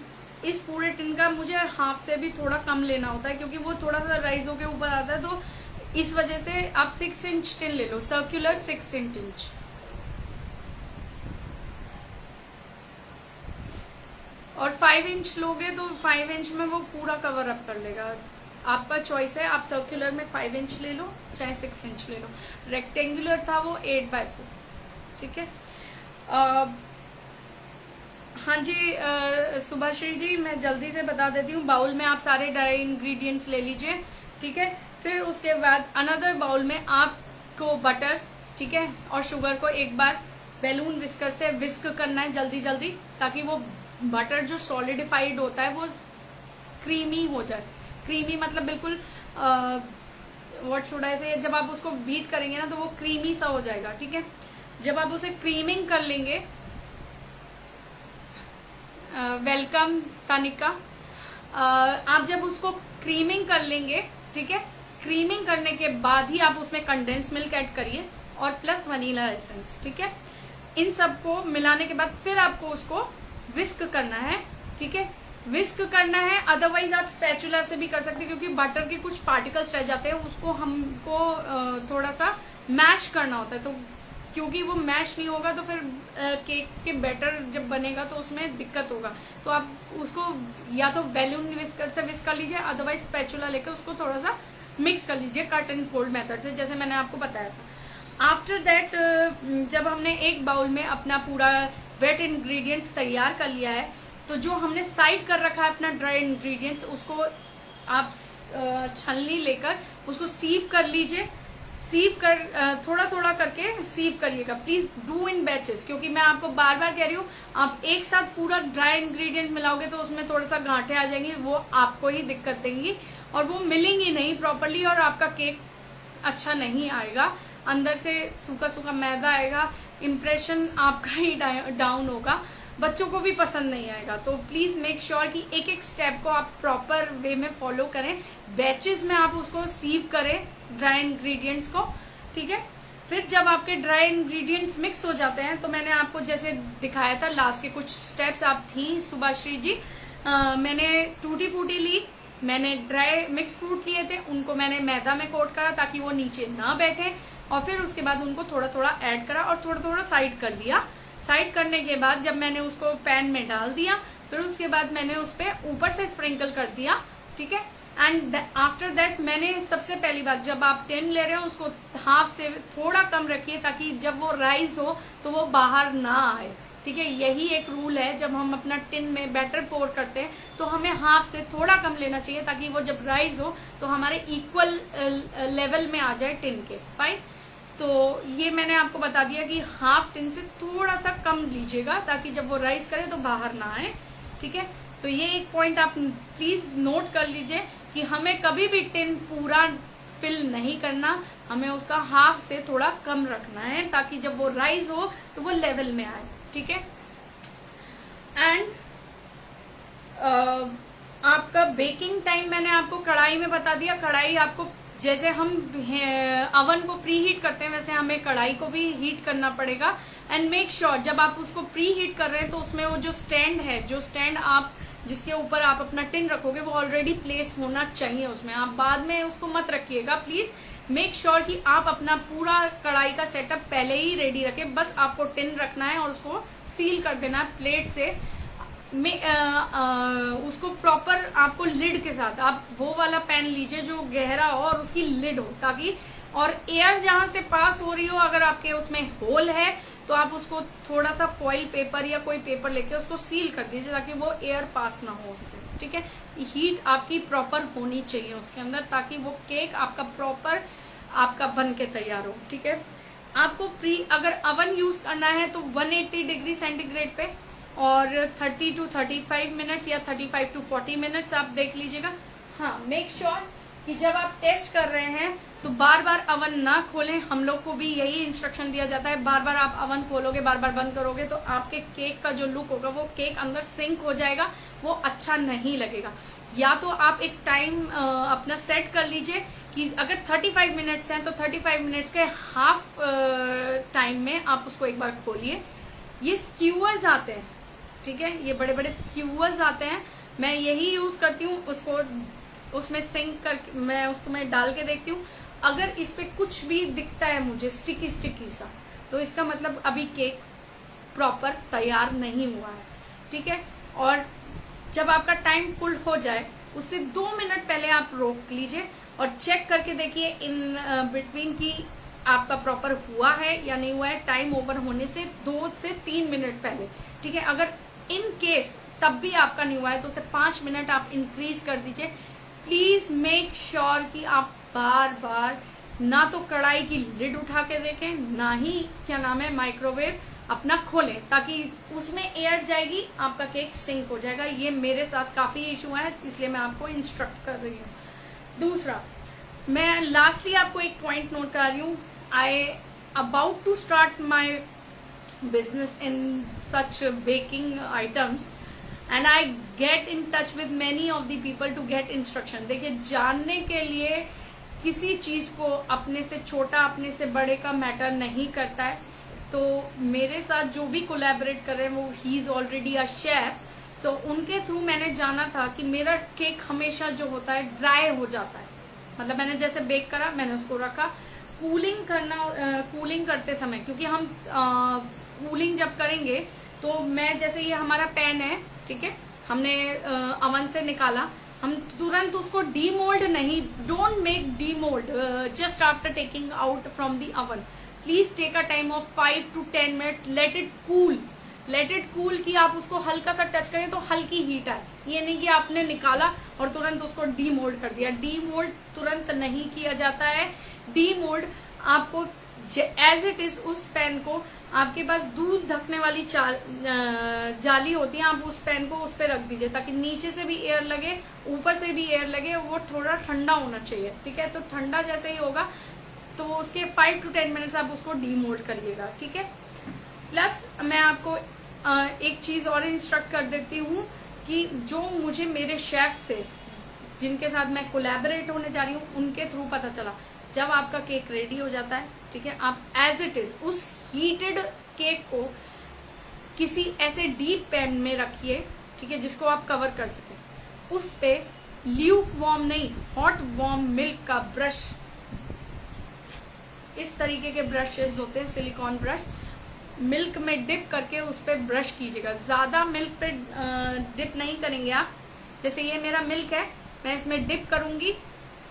इस पूरे टिन का मुझे हाफ से भी थोड़ा कम लेना होता है, क्योंकि वो थोड़ा सा राइजों के ऊपर आता है। तो इस वजह से आप 6 इंच टिन ले लो, सर्कुलर 6 इंच। और 5 इंच लोगे तो 5 इंच में वो पूरा कवर अप कर लेगा। आपका चॉइस है, आप सर्कुलर में 5 इंच ले लो चाहे 6 इंच ले लो। रेक्टेंगुलर था वो 8x4, ठीक है। हाँ जी सुभाश्री जी, मैं जल्दी से बता देती हूँ। बाउल में आप सारे ड्राई इंग्रेडिएंट्स ले लीजिए, ठीक है। फिर उसके बाद अनदर बाउल में आपको बटर, ठीक है, और शुगर को एक बार बैलून विस्कर से विस्क करना है जल्दी जल्दी, ताकि वो बटर जो सॉलिडिफाइड होता है वो क्रीमी हो जाए। क्रीमी मतलब बिल्कुल व्हाट शुड आई से, जब आप उसको बीट करेंगे ना तो वो क्रीमी सा हो जाएगा, ठीक है। जब आप उसे क्रीमिंग कर लेंगे, वेलकम तानिका, आप जब उसको क्रीमिंग कर लेंगे, ठीक है, क्रीमिंग करने के बाद ही आप उसमें कंडेंस मिल्क ऐड करिए और प्लस वनीला एसेंस, ठीक है। इन सबको मिलाने के बाद फिर आपको उसको विस्क करना है, ठीक है, विस्क करना है। अदरवाइज आप स्पैचुला से भी कर सकते हैं, क्योंकि बटर के कुछ पार्टिकल्स रह जाते हैं, उसको हमको थोड़ा सा मैश करना होता है। तो क्योंकि वो मैश नहीं होगा तो फिर केक के बैटर जब बनेगा तो उसमें दिक्कत होगा। तो आप उसको या तो बैलून विस्कर से विस्क कर लीजिए, अदरवाइज स्पैचुला लेकर उसको थोड़ा सा मिक्स कर लीजिए कट एंड फोल्ड मेथड से, जैसे मैंने आपको बताया था। आफ्टर दैट जब हमने एक बाउल में अपना पूरा वेट इंग्रेडिएंट्स तैयार कर लिया है, तो जो हमने साइड कर रखा है अपना ड्राई इंग्रेडिएंट्स, उसको आप छलनी लेकर उसको सीव कर लीजिए। सीव कर थोड़ा थोड़ा करके सीव करिएगा, प्लीज डू इन बैचेस, क्योंकि मैं आपको बार बार कह रही हूँ, आप एक साथ पूरा ड्राई इंग्रेडिएंट मिलाओगे तो उसमें थोड़ा सा गांठें आ जाएंगी, वो आपको ही दिक्कत देंगी और वो मिलेंगी नहीं प्रॉपरली, और आपका केक अच्छा नहीं आएगा। अंदर से सूखा सूखा मैदा आएगा, इम्प्रेशन आपका ही डाउन होगा, बच्चों को भी पसंद नहीं आएगा। तो प्लीज मेक श्योर कि एक एक स्टेप को आप प्रॉपर वे में फॉलो करें, बैचेस में आप उसको सीव करें ड्राई इंग्रेडिएंट्स को, ठीक है। फिर जब आपके ड्राई इंग्रेडिएंट्स मिक्स हो जाते हैं, तो मैंने आपको जैसे दिखाया था लास्ट के कुछ स्टेप्स आप थी सुभाश्री जी, मैंने टूटी फूटी ली, मैंने ड्राई मिक्स फ्रूट लिए थे, उनको मैंने मैदा में कोट करा ताकि वो नीचे ना बैठे, और फिर उसके बाद उनको थोड़ा थोड़ा ऐड करा और थोड़ा थोड़ा साइड कर लिया। साइड करने के बाद जब मैंने उसको पैन में डाल दिया, फिर उसके बाद मैंने उस पर ऊपर से स्प्रिंकल कर दिया, ठीक है। एंड आफ्टर दैट मैंने सबसे पहली बात, जब आप टिन ले रहे हो उसको हाफ से थोड़ा कम रखिए, ताकि जब वो राइज हो तो वो बाहर ना आए, ठीक है। यही एक रूल है, जब हम अपना टिन में बैटर पोर करते हैं तो हमें हाफ से थोड़ा कम लेना चाहिए, ताकि वो जब राइज हो तो हमारे इक्वल लेवल में आ जाए टिन के, फाइन। तो ये मैंने आपको बता दिया कि हाफ टिन से थोड़ा सा कम लीजिएगा, ताकि जब वो राइज करे तो बाहर ना आए, ठीक है। तो ये एक पॉइंट आप प्लीज नोट कर लीजिए कि हमें कभी भी टिन पूरा फिल नहीं करना, हमें उसका हाफ से थोड़ा कम रखना है, ताकि जब वो राइज हो तो वो लेवल में आए, ठीक है। एंड आपका बेकिंग टाइम मैंने आपको कढ़ाई में बता दिया। कढ़ाई आपको, जैसे हम अवन को प्री हीट करते हैं, वैसे हमें कढ़ाई को भी हीट करना पड़ेगा। एंड मेक श्योर जब आप उसको प्री हीट कर रहे हैं तो उसमें वो जो स्टैंड है, जो स्टैंड आप जिसके ऊपर आप अपना टिन रखोगे, वो ऑलरेडी प्लेस होना चाहिए उसमें। आप बाद में उसको मत रखिएगा, प्लीज मेक श्योर कि आप अपना पूरा कढ़ाई का सेटअप पहले ही रेडी रखें। बस आपको टिन रखना है और उसको सील कर देना है प्लेट से। उसको प्रॉपर आपको लिड के साथ, आप वो वाला पैन लीजिए जो गहरा हो और उसकी लिड हो, ताकि और एयर जहां से पास हो रही हो, अगर आपके उसमें होल है तो आप उसको थोड़ा सा फॉइल पेपर या कोई पेपर लेके उसको सील कर दीजिए ताकि वो एयर पास ना हो उससे, ठीक है। हीट आपकी प्रॉपर होनी चाहिए उसके अंदर, ताकि वो केक आपका प्रॉपर आपका बन के तैयार हो, ठीक है। आपको अगर अवन यूज करना है तो 180 डिग्री सेंटीग्रेड पे और 30 to 35 मिनट्स या 35 to 40 मिनट्स आप देख लीजिएगा। हाँ, मेक श्योर कि जब आप टेस्ट कर रहे हैं तो बार बार अवन ना खोलें। हम लोग को भी यही इंस्ट्रक्शन दिया जाता है, बार बार आप अवन खोलोगे, बार बार बंद करोगे तो आपके केक का जो लुक होगा वो केक अंदर सिंक हो जाएगा, वो अच्छा नहीं लगेगा। या तो आप एक टाइम अपना सेट कर लीजिए कि अगर 35 मिनट्स हैं तो 35 मिनट्स के हाफ टाइम में आप उसको एक बार खोलिए। ये स्क्यूअर्स आते हैं, ठीक है, ये बड़े बड़े स्क्यूअर्स आते हैं, मैं यही यूज करती हूँ। उसको उसमें सिंक कर मैं उसको मैं डाल के देखती हूँ। अगर इस पे कुछ भी दिखता है मुझे स्टिकी स्टिकी सा, तो इसका मतलब अभी केक प्रॉपर तैयार नहीं हुआ है, ठीक है। और जब आपका टाइम फुल हो जाए उससे 2 मिनट पहले आप रोक लीजिए और चेक करके देखिए इन बिटवीन की आपका प्रॉपर हुआ है या नहीं हुआ है, टाइम ओवर होने से 2 से 3 मिनट पहले, ठीक है। अगर इन केस तब भी आपका नहीं हुआ है तो उसे 5 मिनट आप इंक्रीज कर दीजिए। प्लीज मेक श्योर कि आप बार बार ना तो कढ़ाई की लिड उठा के देखें, ना ही क्या नाम है माइक्रोवेव अपना खोलें, ताकि उसमें एयर जाएगी, आपका केक सिंक हो जाएगा। ये मेरे साथ काफी इशू है, इसलिए मैं आपको इंस्ट्रक्ट कर रही हूँ। दूसरा, मैं लास्टली आपको एक पॉइंट नोट करा रही हूँ। I about to start my business in such baking items and I get in touch with many of the people to get instruction. देखिए, जानने के लिए किसी चीज को अपने से छोटा अपने से बड़े का मैटर नहीं करता है। तो मेरे साथ जो भी कोलैबोरेट कर रहे हैं वो he is already a chef, so उनके थ्रू मैंने जाना था कि मेरा केक हमेशा जो होता है ड्राई हो जाता है। मतलब मैंने जैसे बेक करा, मैंने उसको रखा, कूलिंग करते समय, क्योंकि हम कूलिंग जब करेंगे तो मैं जैसे ये हमारा पैन है, ठीक है, हमने अवन से निकाला, हम तुरंत उसको डीमोल्ड नहीं, don't make demould just after taking out from the oven. Please take a time of 5 to 10 minute, let it cool कि आप उसको हल्का सा टच करें तो हल्की हीट आए। ये नहीं कि आपने निकाला और तुरंत उसको डीमोल्ड कर दिया। डीमोल्ड तुरंत नहीं किया जाता है। डीमोल्ड आपको एज इट इज उस पैन को, आपके पास दूध ढकने वाली जाली होती है, आप उस पैन को उस पर रख दीजिए ताकि नीचे से भी एयर लगे, ऊपर से भी एयर लगे। वो थोड़ा ठंडा होना चाहिए, ठीक है। तो ठंडा जैसे ही होगा तो उसके 5 to 10 मिनट्स आप उसको डीमोल्ड करिएगा, ठीक है। प्लस मैं आपको एक चीज और इंस्ट्रक्ट कर देती हूँ कि जो मुझे मेरे शेफ से, जिनके साथ मैं कोलैबोरेट होने जा रही हूँ, उनके थ्रू पता चला, जब आपका केक रेडी हो जाता है, ठीक है, आप एज इट इज उस हीटेड केक को किसी ऐसे डीप पैन में रखिए, ठीक है, जिसको आप कवर कर सके। उस पे ल्यूक वार्म नहीं, हॉट वार्म मिल्क का ब्रश, इस तरीके के ब्रशेस होते हैं, सिलिकॉन ब्रश, मिल्क में डिप करके उस पे ब्रश कीजिएगा। ज्यादा मिल्क पे डिप नहीं करेंगे आप। जैसे ये मेरा मिल्क है, मैं इसमें डिप करूंगी,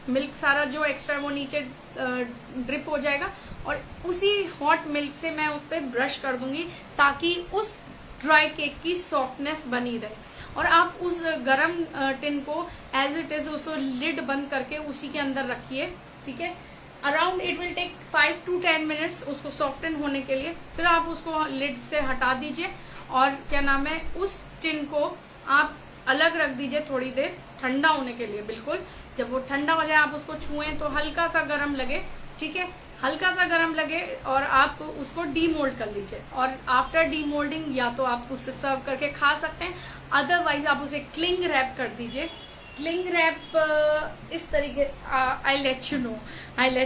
मिल्क सारा जो एक्स्ट्रा वो नीचे ड्रिप हो जाएगा और उसी हॉट मिल्क से मैं उस पर ब्रश कर दूंगी ताकि उस ड्राई केक की सॉफ्टनेस बनी रहे। और आप उस गरम टिन को एज इट इज उसको लिड बंद करके उसी के अंदर रखिए, ठीक है। Around it will take 5 to 10 minutes उसको सॉफ्टन होने के लिए। फिर आप उसको लिड से हटा दीजिए और क्या नाम है, उस टिन को आप अलग रख दीजिए थोड़ी देर ठंडा होने के लिए। बिल्कुल जब वो ठंडा हो जाए आप उसको छुएं तो हल्का सा गर्म लगे, ठीक है, हल्का सा गर्म लगे और आप उसको डीमोल्ड कर लीजिए। और आफ्टर डीमोल्डिंग या तो आप उससे सर्व करके खा सकते हैं, अदरवाइज आप उसे क्लिंग रैप कर दीजिए। क्लिंग रैप इस तरीके, आई लेट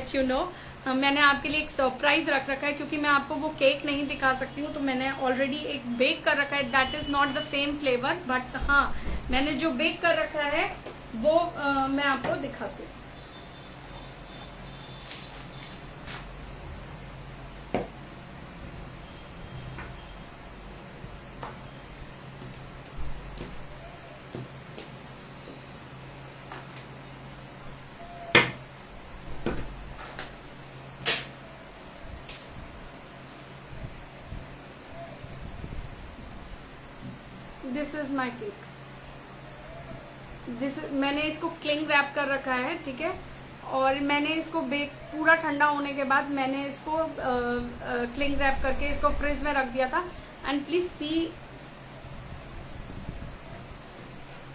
यू नो मैंने आपके लिए एक सरप्राइज रख रखा है, क्योंकि मैं आपको वो केक नहीं दिखा सकती हूँ, तो मैंने ऑलरेडी एक बेक कर रखा है। That is not the same flavour, but हाँ मैंने जो बेक कर रखा है वो मैं आपको दिखाती हूँ। This is my cake. मैंने इसको क्लिंग रैप कर रखा है, ठीक है, और मैंने इसको बेक पूरा ठंडा होने के बाद मैंने इसको क्लिंग रैप करके इसको फ्रिज में रख दिया था। एंड प्लीज सी,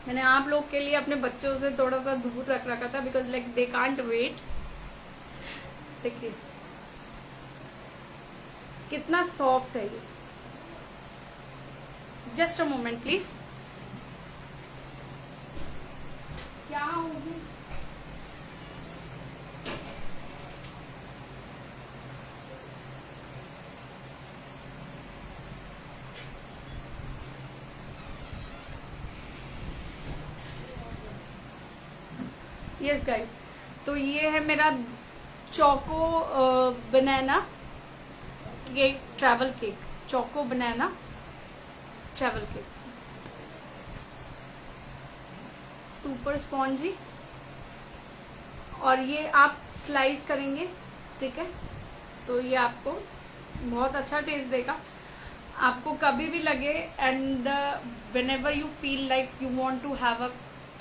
मैंने आप लोग के लिए अपने बच्चों से थोड़ा सा दूर रख रखा था because like they can't wait. देखिए कितना सॉफ्ट है ये। Just a moment please. क्या होगी, यस गाइस, तो ये है मेरा choco banana cake, travel cake, choco banana travel cake, super spongy. और ये आप स्लाइस करेंगे, ठीक है, तो ये आपको बहुत अच्छा टेस्ट देगा। आपको कभी भी लगे and whenever you feel like you want to have a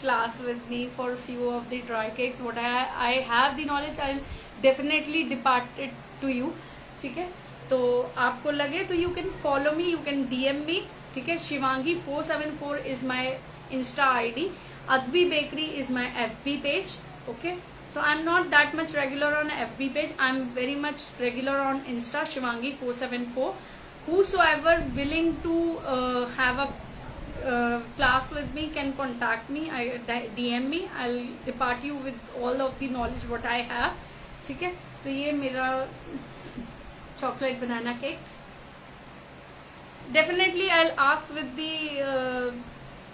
class with me for few of the dry cakes, what I have the knowledge, I'll definitely depart it to you, ठीक है। तो आपको लगे तो you can follow me, you can DM me, ठीक है। Shivangi 474 is my Insta ID, Advi Bakery is my FB page, okay। So I'm not that much regular on FB page, I'm very much regular on Insta, Shivangi 474. Whosoever willing to have a class with me can contact me, DM me, I'll depart you with all of the knowledge what I have, ठीक है। तो ये मेरा chocolate banana cake, definitely I ask with the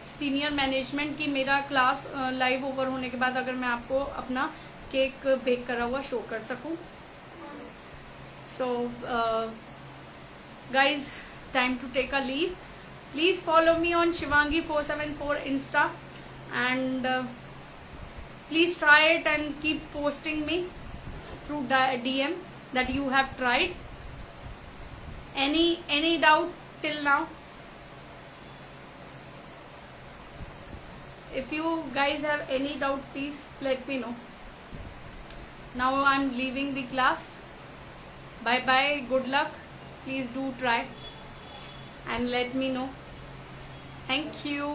senior management कि मेरा class live over होने के बाद अगर मैं आपको अपना केक बेक करा हुआ शो कर सकूं। सो guys, time to take a leave. Please follow me on Shivangi 474 Insta and please try it and keep posting me through DM that you have tried. Any doubt till now? If you guys have any doubt, please let me know. Now I'm leaving the class. Bye bye, good luck. Please do try and let me know. Thank you.